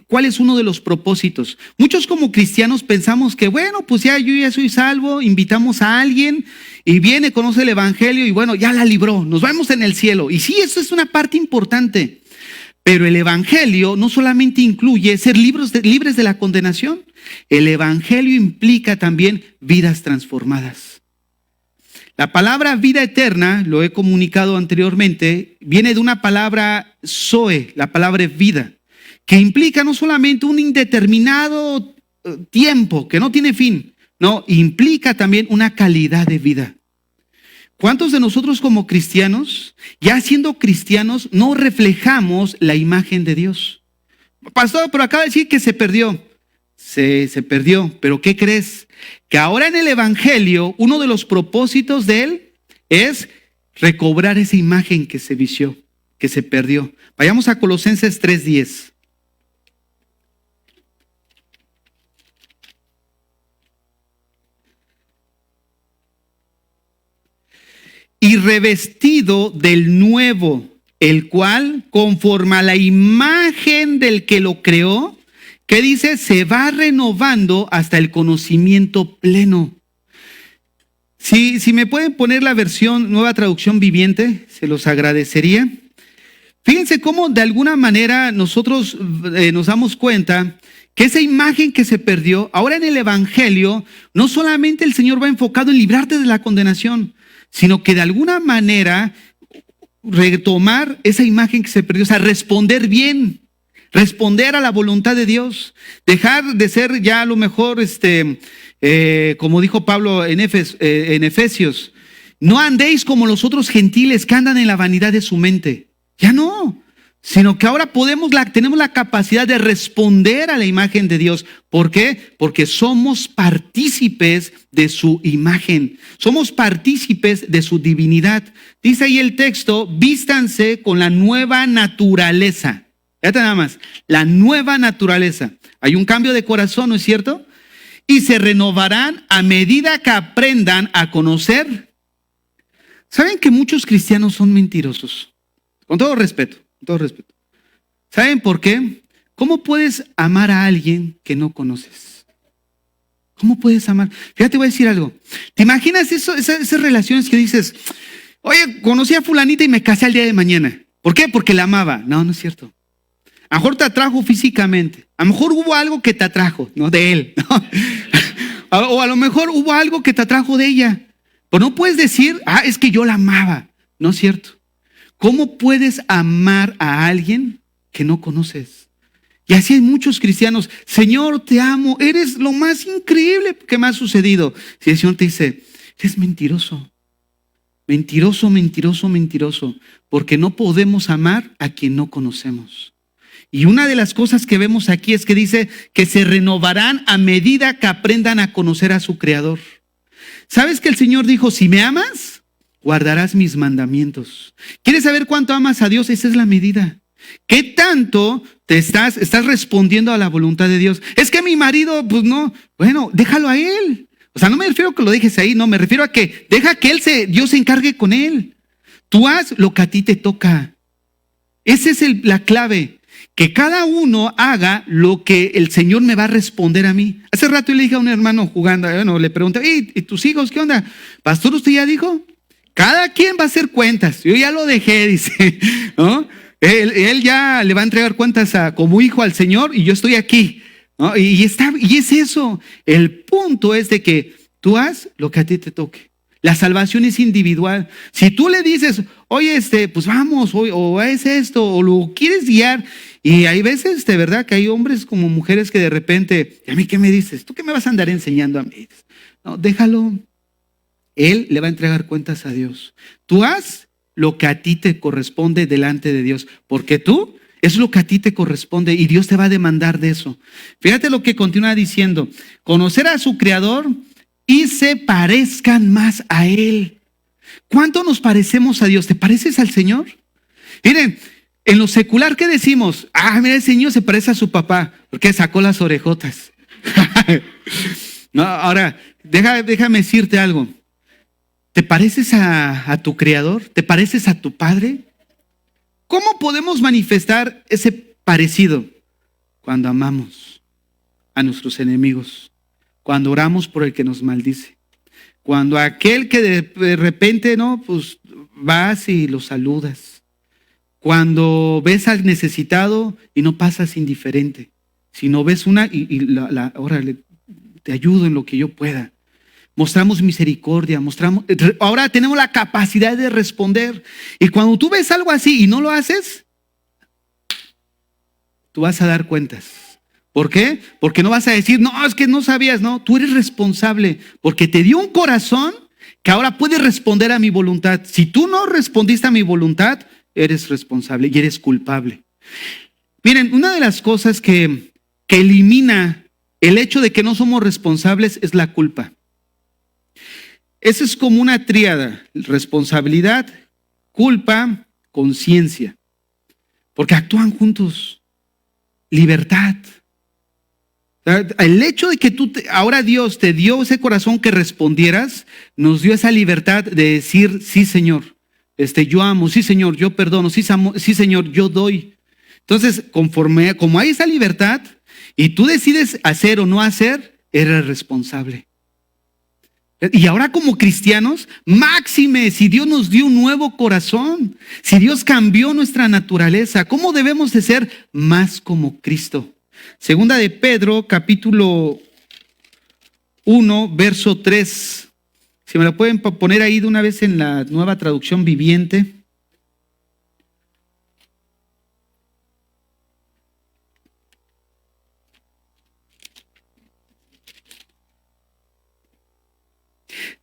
cuál es uno de los propósitos? Muchos como cristianos pensamos que, bueno, pues yo ya soy salvo, invitamos a alguien y viene, conoce el Evangelio y bueno, ya la libró, nos vemos en el cielo. Y sí, eso es una parte importante. Pero el Evangelio no solamente incluye ser libres de la condenación, el Evangelio implica también vidas transformadas. La palabra vida eterna, lo he comunicado anteriormente, viene de una palabra zoe, la palabra vida, que implica no solamente un indeterminado tiempo que no tiene fin, no, implica también una calidad de vida. ¿Cuántos de nosotros como cristianos, ya siendo cristianos, no reflejamos la imagen de Dios? Pastor, pero acaba de decir que se perdió. Se perdió, pero ¿qué crees? Que ahora en el Evangelio, uno de los propósitos de él es recobrar esa imagen que se vició, que se perdió. Vayamos a Colosenses 3:10. Y revestido del nuevo, el cual, conforme a la imagen del que lo creó, ¿qué dice? Se va renovando hasta el conocimiento pleno. Si me pueden poner la versión Nueva Traducción Viviente, se los agradecería. Fíjense cómo de alguna manera nosotros nos damos cuenta que esa imagen que se perdió, ahora en el Evangelio, no solamente el Señor va enfocado en librarte de la condenación, sino que de alguna manera retomar esa imagen que se perdió, o sea, responder bien, responder a la voluntad de Dios, dejar de ser ya a lo mejor, como dijo Pablo en Efesios, no andéis como los otros gentiles que andan en la vanidad de su mente, ya no. Sino que ahora tenemos la capacidad de responder a la imagen de Dios. ¿Por qué? Porque somos partícipes de su imagen. Somos partícipes de su divinidad. Dice ahí el texto, vístanse con la nueva naturaleza. Fíjate nada más, la nueva naturaleza. Hay un cambio de corazón, ¿no es cierto? Y se renovarán a medida que aprendan a conocer. ¿Saben que muchos cristianos son mentirosos? Con todo respeto. Todo respeto. ¿Saben por qué? ¿Cómo puedes amar a alguien que no conoces? ¿Cómo puedes amar? Fíjate, voy a decir algo. ¿Te imaginas esas relaciones que dices, oye, conocí a fulanita y me casé al día de mañana? ¿Por qué? Porque la amaba. No, no es cierto. A lo mejor te atrajo físicamente, A lo mejor hubo algo que te atrajo, ¿no? De él, ¿no? O a lo mejor hubo algo que te atrajo de ella. Pero no puedes decir, es que yo la amaba. No es cierto. ¿Cómo puedes amar a alguien que no conoces? Y así hay muchos cristianos. Señor, te amo. Eres lo más increíble que me ha sucedido. Si el Señor te dice, eres mentiroso. Mentiroso, mentiroso, mentiroso. Porque no podemos amar a quien no conocemos. Y una de las cosas que vemos aquí es que dice que se renovarán a medida que aprendan a conocer a su Creador. ¿Sabes que el Señor dijo, si me amas, guardarás mis mandamientos? ¿Quieres saber cuánto amas a Dios? Esa es la medida. ¿Qué tanto te estás respondiendo a la voluntad de Dios? Es que mi marido, pues no, bueno, déjalo a él. O sea, no me refiero a que lo dejes ahí, no, me refiero a que deja que Dios se encargue con él. Tú haz lo que a ti te toca. Esa es la clave. Que cada uno haga lo que el Señor me va a responder a mí. Hace rato le dije a un hermano jugando, le pregunté, ¿y tus hijos qué onda? Pastor, ¿usted ya dijo? Cada quien va a hacer cuentas. Yo ya lo dejé, dice, ¿no? Él ya le va a entregar cuentas como hijo al Señor y yo estoy aquí, ¿no? Y es eso. El punto es de que tú haz lo que a ti te toque. La salvación es individual. Si tú le dices, oye, pues vamos, o es esto, o lo quieres guiar, y hay veces, de verdad, que hay hombres como mujeres que de repente, ¿y a mí qué me dices? ¿Tú qué me vas a andar enseñando a mí? No, déjalo. Él le va a entregar cuentas a Dios. Tú haz lo que a ti te corresponde delante de Dios, porque tú es lo que a ti te corresponde y Dios te va a demandar de eso. Fíjate lo que continúa diciendo, conocer a su Creador y se parezcan más a Él. ¿Cuánto nos parecemos a Dios? ¿Te pareces al Señor? Miren, en lo secular, ¿qué decimos? Mira, el Señor se parece a su papá, porque sacó las orejotas. No, ahora, déjame decirte algo. ¿Te pareces a tu Creador? ¿Te pareces a tu Padre? ¿Cómo podemos manifestar ese parecido? Cuando amamos a nuestros enemigos, cuando oramos por el que nos maldice, cuando aquel que de repente, ¿no? Pues vas y lo saludas. Cuando ves al necesitado y no pasas indiferente, sino ves órale, te ayudo en lo que yo pueda. Mostramos misericordia, ahora tenemos la capacidad de responder. Y cuando tú ves algo así y no lo haces, tú vas a dar cuentas. ¿Por qué? Porque no vas a decir, no, es que no sabías, no, tú eres responsable, porque te dio un corazón que ahora puede responder a mi voluntad. Si tú no respondiste a mi voluntad, eres responsable y eres culpable. Miren, una de las cosas que elimina el hecho de que no somos responsables es la culpa. Eso es como una tríada: responsabilidad, culpa, conciencia. Porque actúan juntos. Libertad. El hecho de que ahora Dios te dio ese corazón que respondieras, nos dio esa libertad de decir, sí, Señor. Yo amo, sí, Señor, yo perdono, sí, Señor, yo doy. Entonces, como hay esa libertad y tú decides hacer o no hacer, eres responsable. Y ahora como cristianos, máxime, si Dios nos dio un nuevo corazón, si Dios cambió nuestra naturaleza, ¿cómo debemos de ser más como Cristo? Segunda de Pedro, capítulo 1, verso 3. Si me lo pueden poner ahí de una vez en la Nueva Traducción Viviente.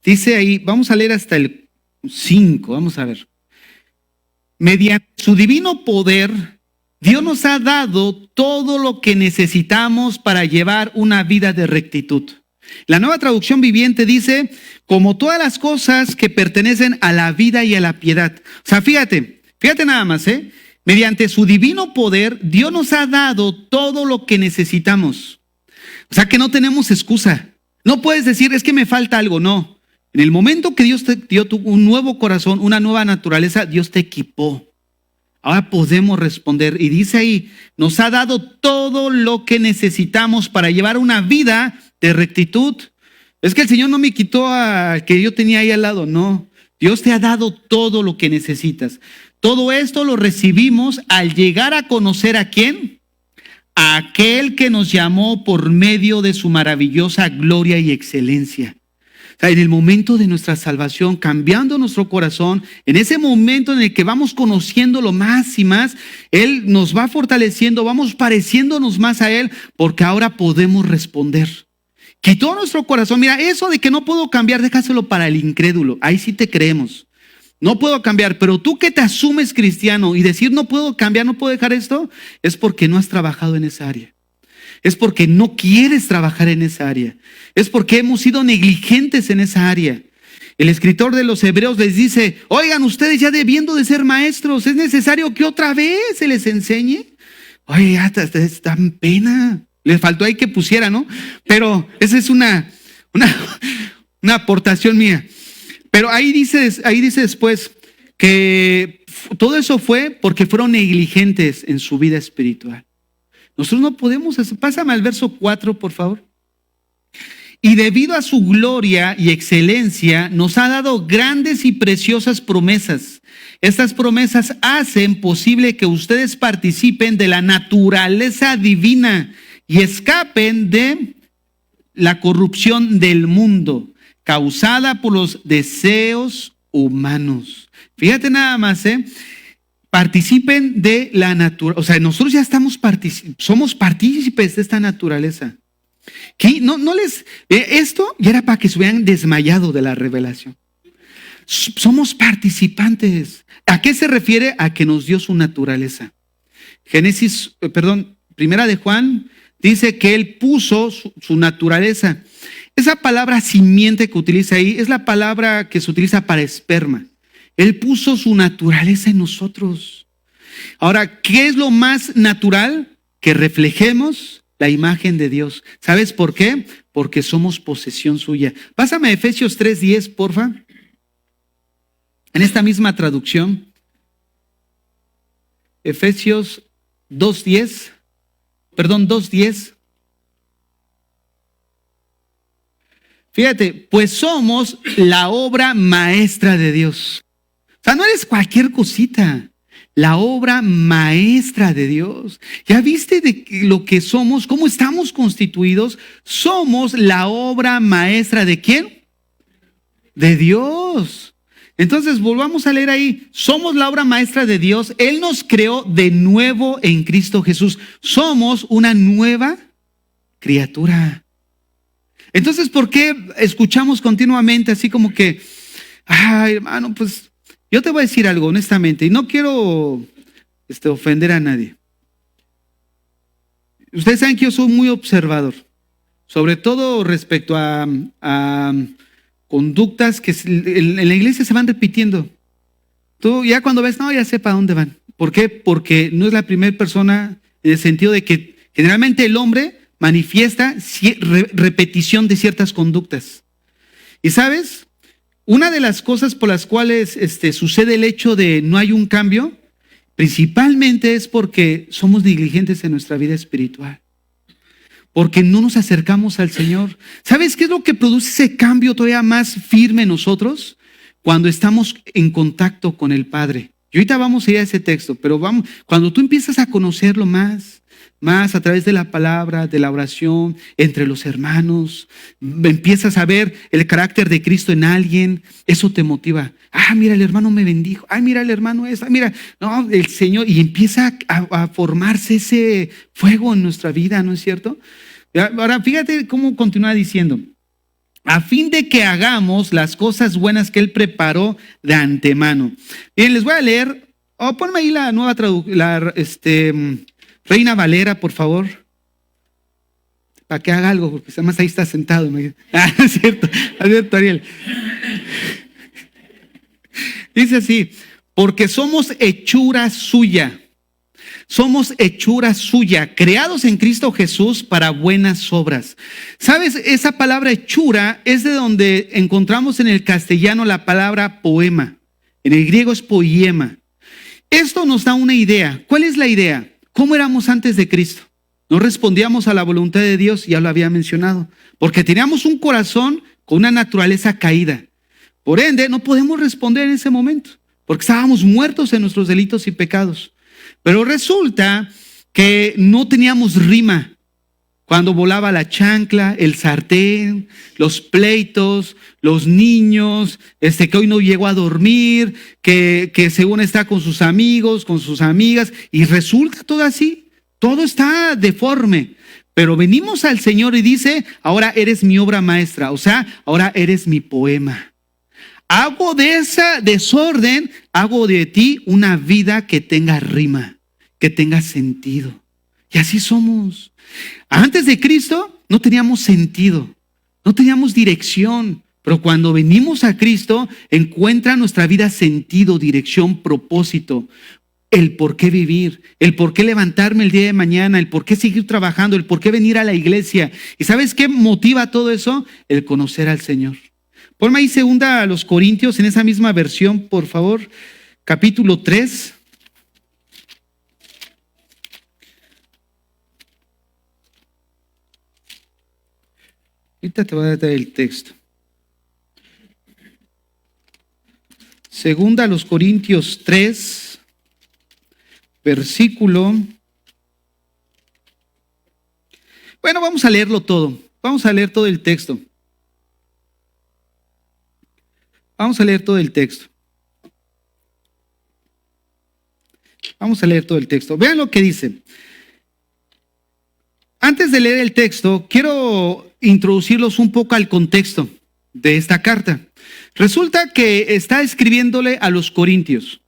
Dice ahí, vamos a leer hasta el 5, vamos a ver. Mediante su divino poder, Dios nos ha dado todo lo que necesitamos para llevar una vida de rectitud. La Nueva Traducción Viviente dice, como todas las cosas que pertenecen a la vida y a la piedad. O sea, fíjate nada más, mediante su divino poder, Dios nos ha dado todo lo que necesitamos. O sea, que no tenemos excusa. No puedes decir, es que me falta algo, no. En el momento que Dios te dio un nuevo corazón, una nueva naturaleza, Dios te equipó. Ahora podemos responder. Y dice ahí, nos ha dado todo lo que necesitamos para llevar una vida de rectitud. Es que el Señor no me quitó a que yo tenía ahí al lado, no. Dios te ha dado todo lo que necesitas. Todo esto lo recibimos al llegar a conocer ¿a quién? a aquel que nos llamó por medio de su maravillosa gloria y excelencia. O sea, en el momento de nuestra salvación, cambiando nuestro corazón, en ese momento en el que vamos conociéndolo más y más, Él nos va fortaleciendo, vamos pareciéndonos más a Él, porque ahora podemos responder. Quitó nuestro corazón. Mira, eso de que no puedo cambiar, déjaselo para el incrédulo. Ahí sí te creemos. No puedo cambiar, pero tú que te asumes cristiano y decir no puedo cambiar, no puedo dejar esto, es porque no has trabajado en esa área. Es porque no quieres trabajar en esa área. Es porque hemos sido negligentes en esa área. El escritor de los Hebreos les dice, oigan, ustedes ya debiendo de ser maestros, es necesario que otra vez se les enseñe. Oye, ya dan pena. Les faltó ahí que pusiera, ¿no? Pero esa es una aportación mía. Pero ahí dice después que todo eso fue porque fueron negligentes en su vida espiritual. Nosotros no podemos hacer. Pásame al verso 4, por favor. Y debido a su gloria y excelencia, nos ha dado grandes y preciosas promesas. Estas promesas hacen posible que ustedes participen de la naturaleza divina y escapen de la corrupción del mundo, causada por los deseos humanos. Fíjate nada más, participen de la naturaleza. O sea, nosotros ya somos partícipes de esta naturaleza. ¿Qué? Esto ya era para que se hubieran desmayado de la revelación. Somos participantes. ¿A qué se refiere? A que nos dio su naturaleza. Primera de Juan dice que Él puso su naturaleza. Esa palabra simiente que utiliza ahí es la palabra que se utiliza para esperma. Él puso su naturaleza en nosotros. Ahora, ¿qué es lo más natural? Que reflejemos la imagen de Dios. ¿Sabes por qué? Porque somos posesión suya. Pásame a Efesios 3:10, porfa. En esta misma traducción. Efesios 2:10. 2:10. Fíjate, pues somos la obra maestra de Dios. O sea, no eres cualquier cosita. La obra maestra de Dios. ¿Ya viste de lo que somos? ¿Cómo estamos constituidos? Somos la obra maestra ¿de quién? De Dios. Entonces volvamos a leer ahí. Somos la obra maestra de Dios. Él nos creó de nuevo en Cristo Jesús. Somos una nueva criatura. Entonces, ¿por qué escuchamos continuamente así como que, ay, hermano, pues yo te voy a decir algo honestamente y no quiero ofender a nadie. Ustedes saben que yo soy muy observador, sobre todo respecto a conductas que en la iglesia se van repitiendo. Tú ya cuando ves, no, ya sé para dónde van. ¿Por qué? Porque no es la primera persona en el sentido de que generalmente el hombre manifiesta repetición de ciertas conductas. Y ¿sabes? Una de las cosas por las cuales sucede el hecho de no hay un cambio, principalmente es porque somos negligentes en nuestra vida espiritual. Porque no nos acercamos al Señor. ¿Sabes qué es lo que produce ese cambio todavía más firme en nosotros? Cuando estamos en contacto con el Padre. Y ahorita vamos a ir a ese texto, pero cuando tú empiezas a conocerlo más a través de la palabra, de la oración, entre los hermanos, empiezas a ver el carácter de Cristo en alguien, eso te motiva. Mira, el hermano me bendijo. Mira, el hermano mira, no, el Señor, y empieza a formarse ese fuego en nuestra vida, ¿no es cierto? Ahora, fíjate cómo continúa diciendo. A fin de que hagamos las cosas buenas que Él preparó de antemano. Bien, les voy a leer, ponme ahí la nueva traducción, Reina Valera, por favor. Para que haga algo, porque además ahí está sentado. Es cierto, Ariel. Dice así, porque somos hechura suya. Somos hechura suya, creados en Cristo Jesús para buenas obras. ¿Sabes? Esa palabra hechura es de donde encontramos en el castellano la palabra poema. En el griego es poiema. Esto nos da una idea. ¿Cuál es la idea? ¿Cómo éramos antes de Cristo? No respondíamos a la voluntad de Dios, ya lo había mencionado, porque teníamos un corazón con una naturaleza caída. Por ende, no podemos responder en ese momento, porque estábamos muertos en nuestros delitos y pecados. Pero resulta que no teníamos rima. Cuando volaba la chancla, el sartén, los pleitos, los niños, que hoy no llegó a dormir, que según está con sus amigos, con sus amigas, y resulta todo así, todo está deforme. Pero venimos al Señor y dice, ahora eres mi obra maestra, o sea, ahora eres mi poema. Hago de esa desorden, hago de ti una vida que tenga rima, que tenga sentido. Y así somos. Antes de Cristo no teníamos sentido, no teníamos dirección, pero cuando venimos a Cristo encuentra nuestra vida sentido, dirección, propósito, el por qué vivir, el por qué levantarme el día de mañana, el por qué seguir trabajando, el por qué venir a la iglesia. ¿Y sabes qué motiva todo eso? El conocer al Señor. Ponme ahí 2 Corintios en esa misma versión, por favor, capítulo 3. Ahorita te voy a dar el texto. 2 Corintios 3, versículo. Bueno, vamos a leerlo todo. Vamos a leer todo el texto. Vamos a leer todo el texto. Vamos a leer todo el texto. Vean lo que dice. Antes de leer el texto, quiero introducirlos un poco al contexto de esta carta. Resulta que está escribiéndole a los corintios,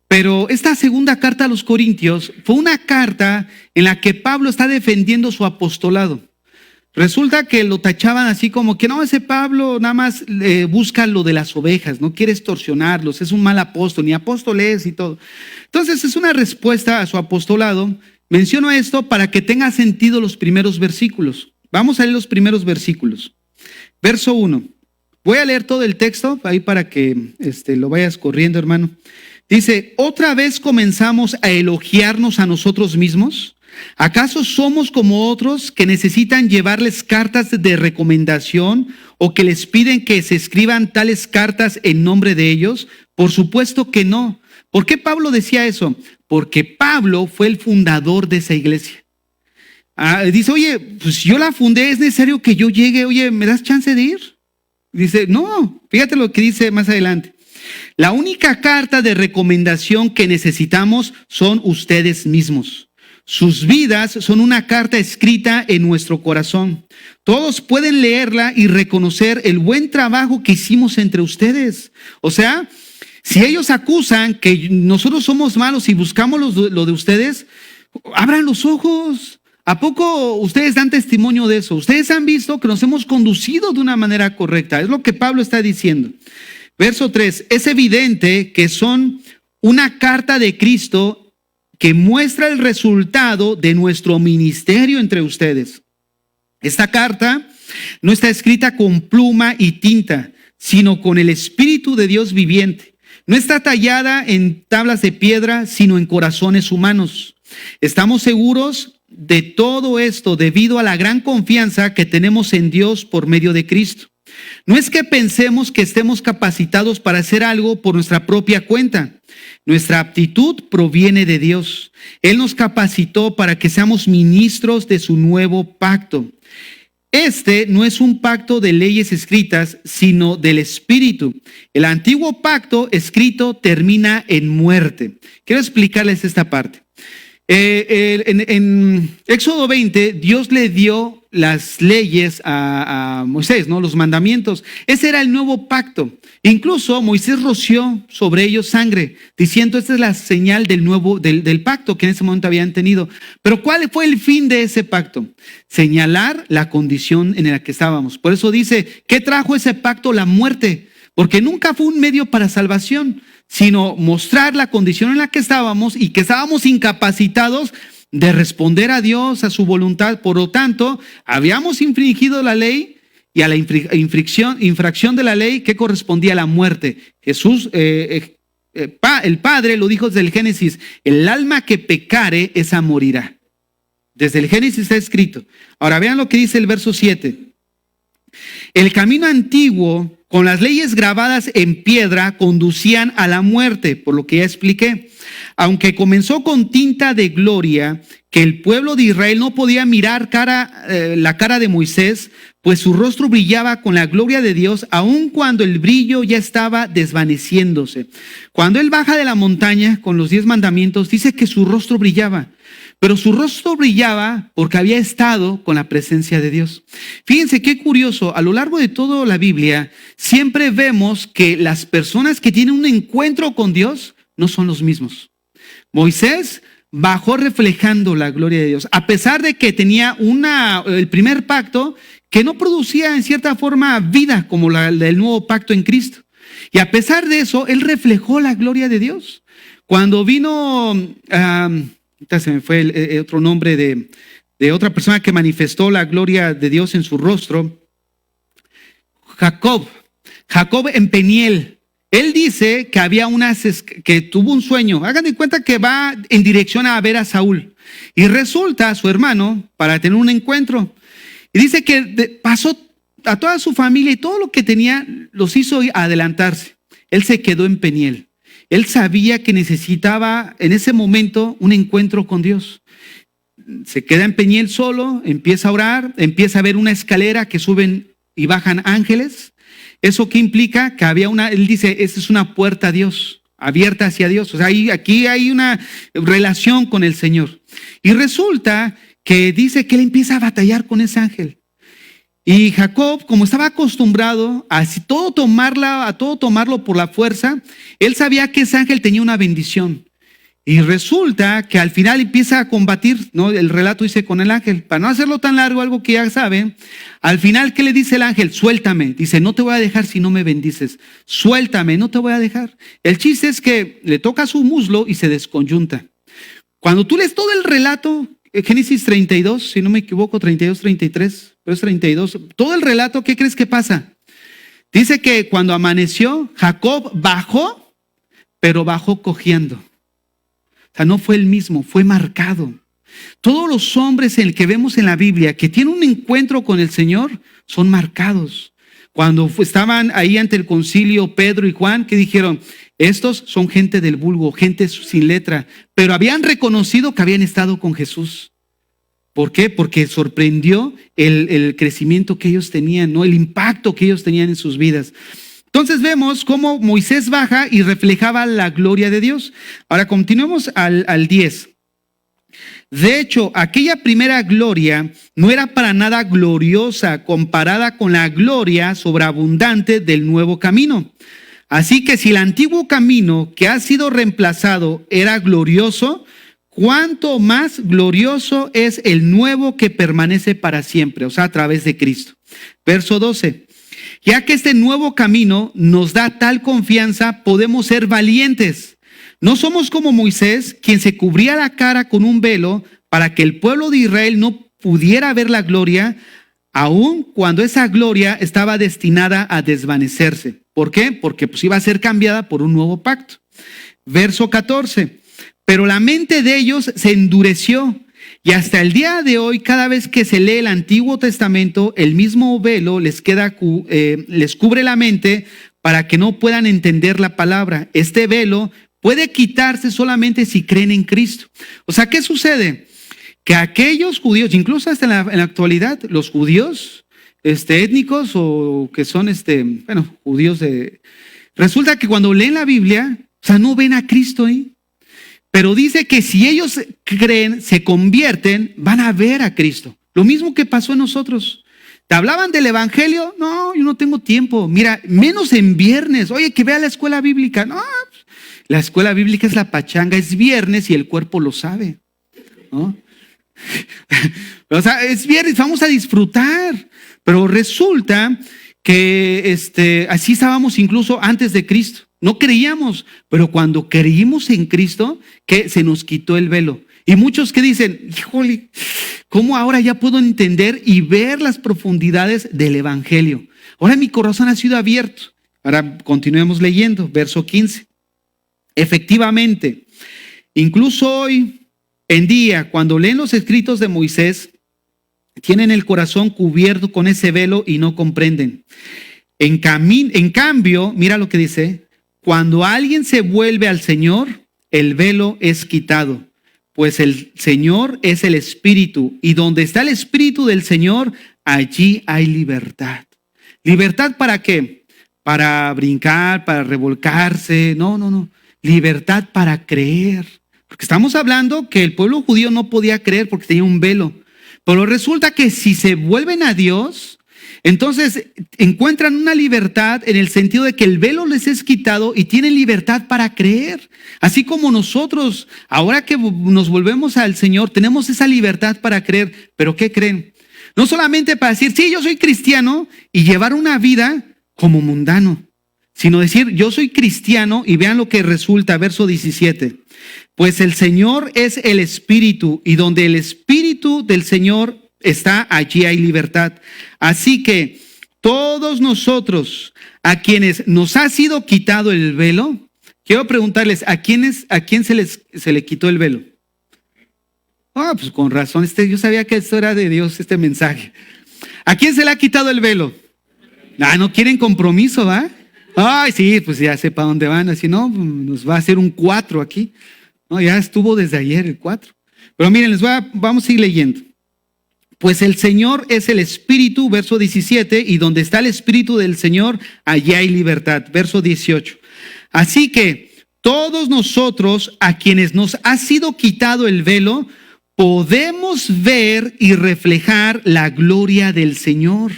pero esta segunda carta a los corintios fue una carta en la que Pablo está defendiendo su apostolado. Resulta que lo tachaban así como que no, ese Pablo nada más busca lo de las ovejas, no quiere extorsionarlos, es un mal apóstol, ni apóstol es y todo. Entonces es una respuesta a su apostolado. Menciono esto para que tenga sentido los primeros versículos. Vamos a leer los primeros versículos. Verso 1. Voy a leer todo el texto ahí para que lo vayas corriendo, hermano. Dice, ¿otra vez comenzamos a elogiarnos a nosotros mismos? ¿Acaso somos como otros que necesitan llevarles cartas de recomendación o que les piden que se escriban tales cartas en nombre de ellos? Por supuesto que no. ¿Por qué Pablo decía eso? Porque Pablo fue el fundador de esa iglesia. Dice, oye, pues yo la fundé, es necesario que yo llegue, oye, ¿me das chance de ir? Dice, no, fíjate lo que dice más adelante. La única carta de recomendación que necesitamos son ustedes mismos. Sus vidas son una carta escrita en nuestro corazón. Todos pueden leerla y reconocer el buen trabajo que hicimos entre ustedes. O sea, si ellos acusan que nosotros somos malos y buscamos lo de ustedes, abran los ojos. ¿A poco ustedes dan testimonio de eso? Ustedes han visto que nos hemos conducido de una manera correcta. Es lo que Pablo está diciendo. Verso 3. Es evidente que son una carta de Cristo que muestra el resultado de nuestro ministerio entre ustedes. Esta carta no está escrita con pluma y tinta, sino con el Espíritu de Dios viviente. No está tallada en tablas de piedra, sino en corazones humanos. Estamos seguros de todo esto debido a la gran confianza que tenemos en Dios por medio de Cristo. No es que pensemos que estemos capacitados para hacer algo por nuestra propia cuenta. Nuestra aptitud proviene de Dios. Él nos capacitó para que seamos ministros de su nuevo pacto. Este no es un pacto de leyes escritas, sino del Espíritu. El antiguo pacto escrito termina en muerte. Quiero explicarles esta parte. En Éxodo 20, Dios le dio las leyes a Moisés, ¿no? Los mandamientos. Ese era el nuevo pacto. Incluso Moisés roció sobre ellos sangre, diciendo esta es la señal del pacto que en ese momento habían tenido. Pero ¿cuál fue el fin de ese pacto? Señalar la condición en la que estábamos. Por eso dice, ¿qué trajo ese pacto? La muerte. Porque nunca fue un medio para salvación, sino mostrar la condición en la que estábamos y que estábamos incapacitados de responder a Dios, a su voluntad. Por lo tanto, habíamos infringido la ley y a la infracción de la ley que correspondía a la muerte. Jesús, el Padre lo dijo desde el Génesis, el alma que pecare, esa morirá. Desde el Génesis está escrito. Ahora vean lo que dice el verso 7. El camino antiguo con las leyes grabadas en piedra conducían a la muerte, por lo que ya expliqué. Aunque comenzó con tinta de gloria, que el pueblo de Israel no podía mirar la cara de Moisés, pues su rostro brillaba con la gloria de Dios, aun cuando el brillo ya estaba desvaneciéndose. Cuando él baja de la montaña con los 10 mandamientos, dice que su rostro brillaba. Pero su rostro brillaba porque había estado con la presencia de Dios. Fíjense qué curioso, a lo largo de toda la Biblia, siempre vemos que las personas que tienen un encuentro con Dios no son los mismos. Moisés bajó reflejando la gloria de Dios, a pesar de que tenía el primer pacto que no producía en cierta forma vida como la del nuevo pacto en Cristo. Y a pesar de eso, él reflejó la gloria de Dios. Cuando vino, ahorita se me fue otro nombre de otra persona que manifestó la gloria de Dios en su rostro, Jacob en Peniel. Él dice que que tuvo un sueño. Hagan de cuenta que va en dirección a ver a Saúl. Y resulta su hermano para tener un encuentro. Y dice que pasó a toda su familia y todo lo que tenía los hizo adelantarse. Él se quedó en Peniel. Él sabía que necesitaba en ese momento un encuentro con Dios. Se queda en Peniel solo, empieza a orar, empieza a ver una escalera que suben y bajan ángeles. ¿Eso qué implica? Que él dice, esa es una puerta a Dios, abierta hacia Dios. O sea, aquí hay una relación con el Señor. Y resulta que dice que él empieza a batallar con ese ángel. Y Jacob, como estaba acostumbrado a todo tomarlo por la fuerza, él sabía que ese ángel tenía una bendición. Y resulta que al final empieza a combatir, ¿no? El relato dice con el ángel, para no hacerlo tan largo, algo que ya saben, al final, ¿qué le dice el ángel? Suéltame. Dice, no te voy a dejar si no me bendices. Suéltame, no te voy a dejar. El chiste es que le toca su muslo y se desconyunta. Cuando tú lees todo el relato, Génesis 32, si no me equivoco, 32, 33, pero es 32, todo el relato, ¿qué crees que pasa? Dice que cuando amaneció, Jacob bajó, pero bajó cojeando. O sea, no fue el mismo, fue marcado. Todos los hombres en el que vemos en la Biblia que tienen un encuentro con el Señor son marcados. Cuando estaban ahí ante el concilio Pedro y Juan, que dijeron, estos son gente del vulgo, gente sin letra, pero habían reconocido que habían estado con Jesús. ¿Por qué? Porque sorprendió el crecimiento que ellos tenían, ¿no? El impacto que ellos tenían en sus vidas. Entonces vemos cómo Moisés baja y reflejaba la gloria de Dios. Ahora continuemos al 10. De hecho, aquella primera gloria no era para nada gloriosa comparada con la gloria sobreabundante del nuevo camino. Así que si el antiguo camino que ha sido reemplazado era glorioso, cuánto más glorioso es el nuevo que permanece para siempre, o sea, a través de Cristo. Verso 12. Ya que este nuevo camino nos da tal confianza, podemos ser valientes. No somos como Moisés, quien se cubría la cara con un velo para que el pueblo de Israel no pudiera ver la gloria, aun cuando esa gloria estaba destinada a desvanecerse. ¿Por qué? Porque pues iba a ser cambiada por un nuevo pacto. Verso 14. Pero la mente de ellos se endureció. Y hasta el día de hoy, cada vez que se lee el Antiguo Testamento, el mismo velo les cubre la mente para que no puedan entender la palabra. Este velo puede quitarse solamente si creen en Cristo. O sea, ¿qué sucede? Que aquellos judíos, incluso hasta en la actualidad, los judíos étnicos o que son judíos resulta que cuando leen la Biblia, o sea, no ven a Cristo ahí. Pero dice que si ellos creen, se convierten, van a ver a Cristo. Lo mismo que pasó en nosotros. ¿Te hablaban del evangelio? No, yo no tengo tiempo. Mira, menos en viernes. Oye, que vea la escuela bíblica. No, la escuela bíblica es la pachanga. Es viernes y el cuerpo lo sabe, ¿no? O sea, es viernes, vamos a disfrutar. Pero resulta que así estábamos incluso antes de Cristo. No creíamos, pero cuando creímos en Cristo, que se nos quitó el velo. Y muchos que dicen, híjole, ¿cómo ahora ya puedo entender y ver las profundidades del evangelio? Ahora mi corazón ha sido abierto. Ahora continuemos leyendo, verso 15. Efectivamente, incluso hoy en día, cuando leen los escritos de Moisés, tienen el corazón cubierto con ese velo y no comprenden. En cambio, mira lo que dice, cuando alguien se vuelve al Señor, el velo es quitado, pues el Señor es el Espíritu, y donde está el Espíritu del Señor, allí hay libertad. ¿Libertad para qué? Para brincar, para revolcarse. No. Libertad para creer. Porque estamos hablando que el pueblo judío no podía creer porque tenía un velo. Pero resulta que si se vuelven a Dios, entonces encuentran una libertad en el sentido de que el velo les es quitado y tienen libertad para creer. Así como nosotros, ahora que nos volvemos al Señor, tenemos esa libertad para creer. ¿Pero qué creen? No solamente para decir, sí, yo soy cristiano y llevar una vida como mundano, sino decir, yo soy cristiano y vean lo que resulta, verso 17. Pues el Señor es el Espíritu, y donde el Espíritu del Señor está, allí hay libertad. Así que todos nosotros, a quienes nos ha sido quitado el velo, quiero preguntarles, ¿a quién se le quitó el velo? Pues con razón, yo sabía que esto era de Dios, este mensaje. ¿A quién se le ha quitado el velo? No quieren compromiso, ¿va? Ay, sí, pues ya sé para dónde van, así no, nos va a hacer un 4 aquí. No, ya estuvo desde ayer el 4. Pero miren, vamos a ir leyendo. Pues el Señor es el Espíritu, verso 17, y donde está el Espíritu del Señor, allí hay libertad, verso 18. Así que todos nosotros, a quienes nos ha sido quitado el velo, podemos ver y reflejar la gloria del Señor.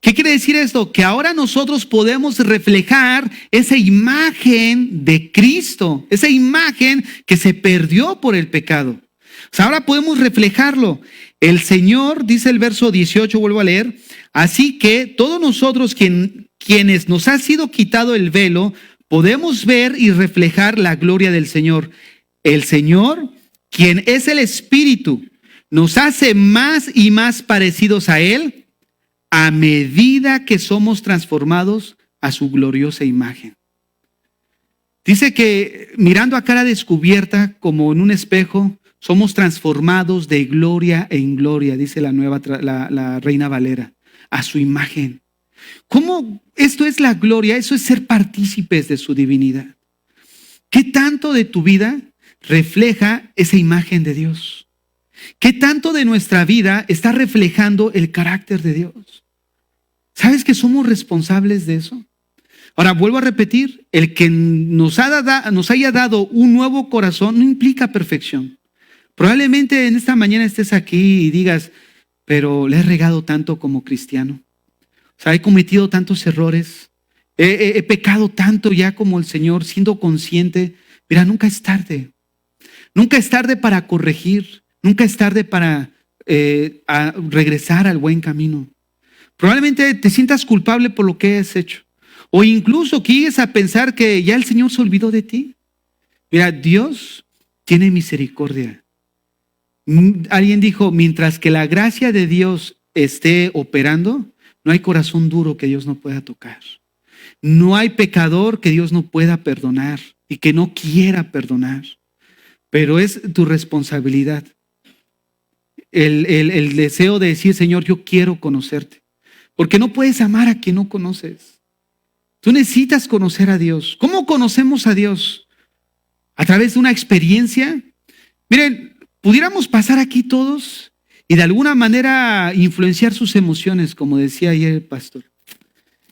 ¿Qué quiere decir esto? Que ahora nosotros podemos reflejar esa imagen de Cristo, esa imagen que se perdió por el pecado. O sea, ahora podemos reflejarlo. El Señor, dice el verso 18, vuelvo a leer, así que todos nosotros quienes nos ha sido quitado el velo, podemos ver y reflejar la gloria del Señor. El Señor, quien es el Espíritu, nos hace más y más parecidos a Él a medida que somos transformados a su gloriosa imagen. Dice que mirando a cara descubierta como en un espejo, somos transformados de gloria en gloria, dice la Reina Valera, a su imagen. ¿Cómo esto es la gloria? Eso es ser partícipes de su divinidad. ¿Qué tanto de tu vida refleja esa imagen de Dios? ¿Qué tanto de nuestra vida está reflejando el carácter de Dios? ¿Sabes que somos responsables de eso? Ahora, vuelvo a repetir, el que nos haya dado un nuevo corazón no implica perfección. Probablemente en esta mañana estés aquí y digas, pero le he regado tanto como cristiano. O sea, he cometido tantos errores, he pecado tanto ya como el Señor, siendo consciente. Mira, nunca es tarde. Nunca es tarde para corregir. Nunca es tarde para regresar al buen camino. Probablemente te sientas culpable por lo que has hecho. O incluso que llegues a pensar que ya el Señor se olvidó de ti. Mira, Dios tiene misericordia. Alguien dijo, mientras que la gracia de Dios esté operando, no hay corazón duro que Dios no pueda tocar. No hay pecador que Dios no pueda perdonar y que no quiera perdonar. Pero es tu responsabilidad. El deseo de decir, Señor, yo quiero conocerte. Porque no puedes amar a quien no conoces. Tú necesitas conocer a Dios. ¿Cómo conocemos a Dios? ¿A través de una experiencia? Miren, pudiéramos pasar aquí todos y de alguna manera influenciar sus emociones, como decía ayer el pastor.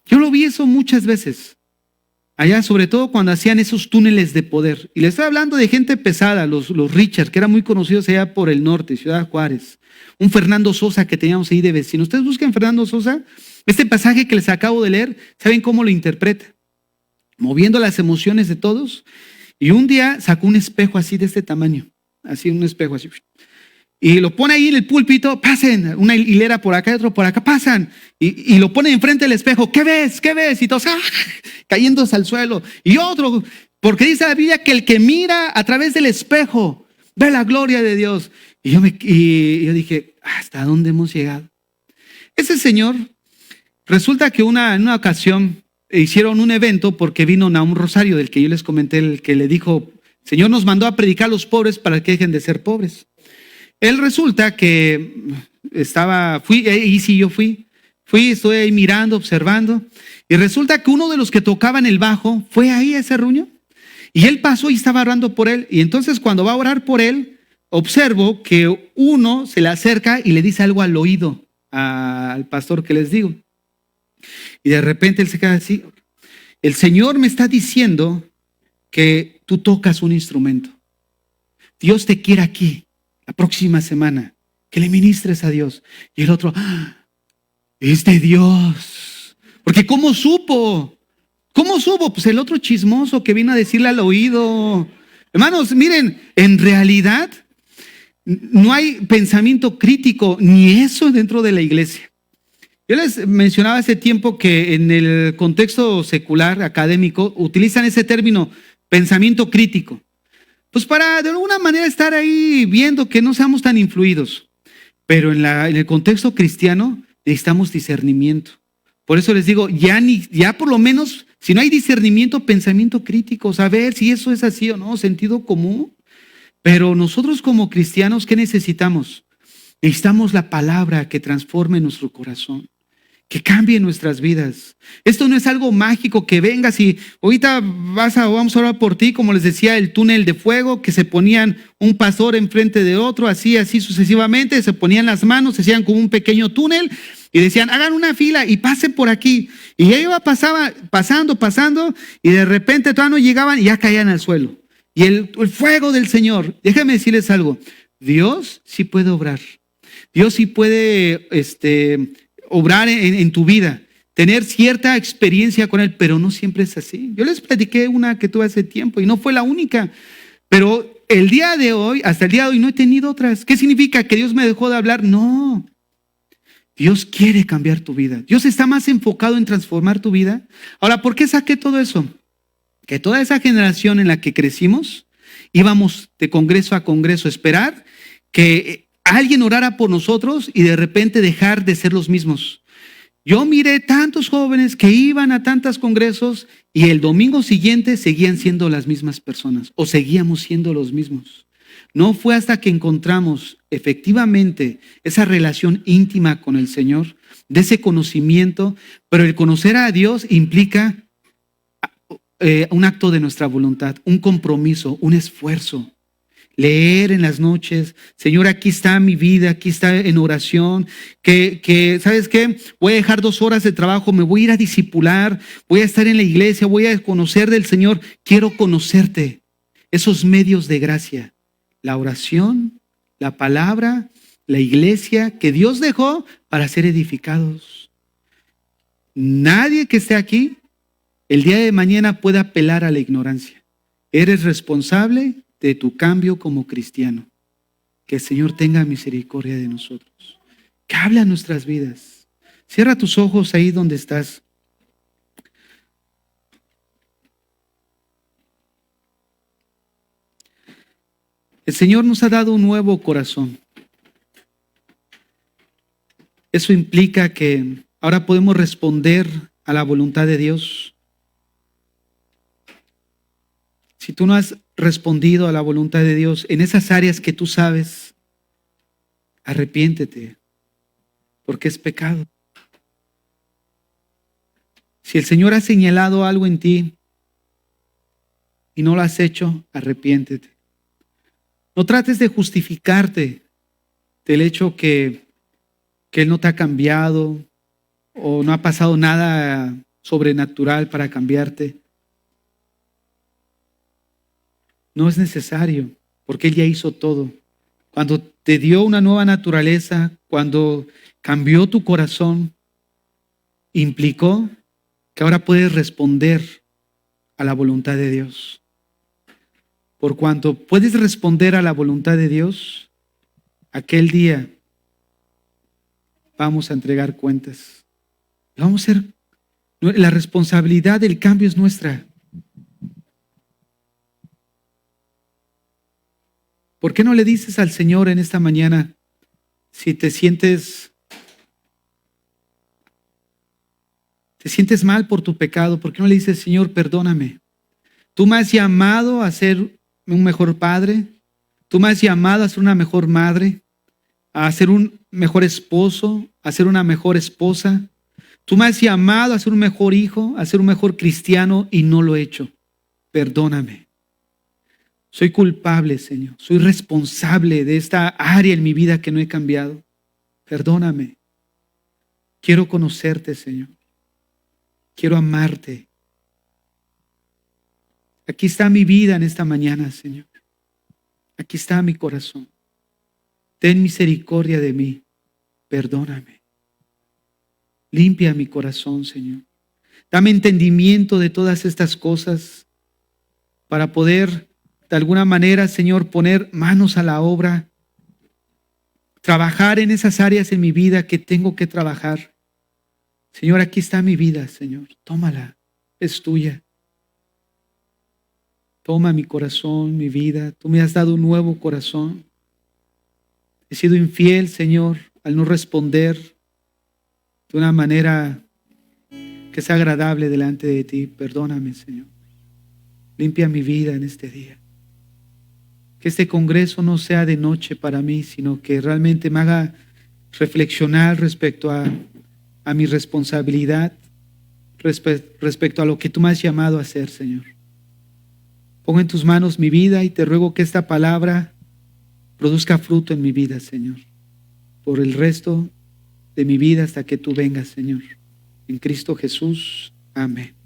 Yo lo vi eso muchas veces. Allá, sobre todo cuando hacían esos túneles de poder. Y les estoy hablando de gente pesada, los Richard, que eran muy conocidos allá por el norte, Ciudad Juárez. Un Fernando Sosa que teníamos ahí de vecino. Ustedes busquen Fernando Sosa. Este pasaje que les acabo de leer, ¿saben cómo lo interpreta? Moviendo las emociones de todos. Y un día sacó un espejo así de este tamaño. Así, un espejo así. Y lo pone ahí en el púlpito, pasen, una hilera por acá y otro por acá, pasan. Y lo pone enfrente del espejo, ¿qué ves? ¿Qué ves? Y todos, cayéndose al suelo. Y otro, porque dice la Biblia que el que mira a través del espejo ve la gloria de Dios. Y yo dije, ¿hasta dónde hemos llegado? Ese señor, resulta que en una ocasión hicieron un evento porque vino Nahum Rosario, del que yo les comenté, el que le dijo, Señor nos mandó a predicar a los pobres para que dejen de ser pobres. Él resulta que estuve ahí mirando, observando, y resulta que uno de los que tocaban el bajo fue ahí a ese reunión. Y él pasó y estaba orando por él. Y entonces cuando va a orar por él, observo que uno se le acerca y le dice algo al oído al pastor que les digo. Y de repente él se queda así. El Señor me está diciendo que tú tocas un instrumento. Dios te quiere aquí la próxima semana, que le ministres a Dios. Y el otro, es de Dios. Porque ¿cómo supo? ¿Cómo supo? Pues el otro chismoso que vino a decirle al oído. Hermanos, miren, en realidad no hay pensamiento crítico ni eso dentro de la iglesia. Yo les mencionaba hace tiempo que en el contexto secular, académico, utilizan ese término, pensamiento crítico. Pues para de alguna manera estar ahí viendo que no seamos tan influidos. Pero en el contexto cristiano necesitamos discernimiento. Por eso les digo, ya por lo menos, si no hay discernimiento, pensamiento crítico, saber si eso es así o no, sentido común. Pero nosotros como cristianos, ¿qué necesitamos? Necesitamos la palabra que transforme nuestro corazón, que cambie nuestras vidas. Esto no es algo mágico que vengas y ahorita vamos a orar por ti, como les decía, el túnel de fuego, que se ponían un pastor enfrente de otro, así sucesivamente, se ponían las manos, se hacían como un pequeño túnel y decían, hagan una fila y pasen por aquí. Y ella pasaba pasando y de repente todavía no llegaban y ya caían al suelo. Y el fuego del Señor, déjame decirles algo, Dios sí puede obrar. Dios sí puede obrar en tu vida, tener cierta experiencia con Él, pero no siempre es así. Yo les platiqué una que tuve hace tiempo y no fue la única, pero el día de hoy, hasta el día de hoy no he tenido otras. ¿Qué significa? ¿Que Dios me dejó de hablar? No. Dios quiere cambiar tu vida. Dios está más enfocado en transformar tu vida. Ahora, ¿por qué saqué todo eso? Que toda esa generación en la que crecimos, íbamos de congreso a congreso a esperar que alguien orara por nosotros y de repente dejar de ser los mismos. Yo miré tantos jóvenes que iban a tantos congresos y el domingo siguiente seguían siendo las mismas personas o seguíamos siendo los mismos. No fue hasta que encontramos efectivamente esa relación íntima con el Señor, de ese conocimiento, pero el conocer a Dios implica un acto de nuestra voluntad, un compromiso, un esfuerzo. Leer en las noches, Señor, aquí está mi vida, aquí está en oración, que ¿sabes qué? Voy a dejar 2 horas de trabajo, me voy a ir a discipular, voy a estar en la iglesia, voy a conocer del Señor, quiero conocerte. Esos medios de gracia, la oración, la palabra, la iglesia que Dios dejó para ser edificados. Nadie que esté aquí el día de mañana puede apelar a la ignorancia. Eres responsable de tu cambio como cristiano. Que el Señor tenga misericordia de nosotros. Que hable a nuestras vidas. Cierra tus ojos ahí donde estás. El Señor nos ha dado un nuevo corazón. Eso implica que ahora podemos responder a la voluntad de Dios. Si tú no has respondido a la voluntad de Dios en esas áreas que tú sabes, arrepiéntete, porque es pecado. Si el Señor ha señalado algo en ti y no lo has hecho, arrepiéntete. No trates de justificarte del hecho que Él no te ha cambiado o no ha pasado nada sobrenatural para cambiarte. No es necesario, porque Él ya hizo todo. Cuando te dio una nueva naturaleza, cuando cambió tu corazón, implicó que ahora puedes responder a la voluntad de Dios. Por cuanto puedes responder a la voluntad de Dios, aquel día vamos a entregar cuentas. Vamos a ser, la responsabilidad del cambio es nuestra. ¿Por qué no le dices al Señor en esta mañana, si te sientes mal por tu pecado, por qué no le dices, Señor, perdóname? Tú me has llamado a ser un mejor padre, tú me has llamado a ser una mejor madre, a ser un mejor esposo, a ser una mejor esposa. Tú me has llamado a ser un mejor hijo, a ser un mejor cristiano y no lo he hecho. Perdóname. Soy culpable, Señor. Soy responsable de esta área en mi vida que no he cambiado. Perdóname. Quiero conocerte, Señor. Quiero amarte. Aquí está mi vida en esta mañana, Señor. Aquí está mi corazón. Ten misericordia de mí. Perdóname. Limpia mi corazón, Señor. Dame entendimiento de todas estas cosas para poder, de alguna manera, Señor, poner manos a la obra, trabajar en esas áreas en mi vida que tengo que trabajar. Señor, aquí está mi vida, Señor. Tómala, es tuya. Toma mi corazón, mi vida. Tú me has dado un nuevo corazón. He sido infiel, Señor, al no responder de una manera que sea agradable delante de ti. Perdóname, Señor. Limpia mi vida en este día. Que este congreso no sea de noche para mí, sino que realmente me haga reflexionar respecto a mi responsabilidad, respecto a lo que tú me has llamado a hacer, Señor. Pongo en tus manos mi vida y te ruego que esta palabra produzca fruto en mi vida, Señor, por el resto de mi vida hasta que tú vengas, Señor. En Cristo Jesús. Amén.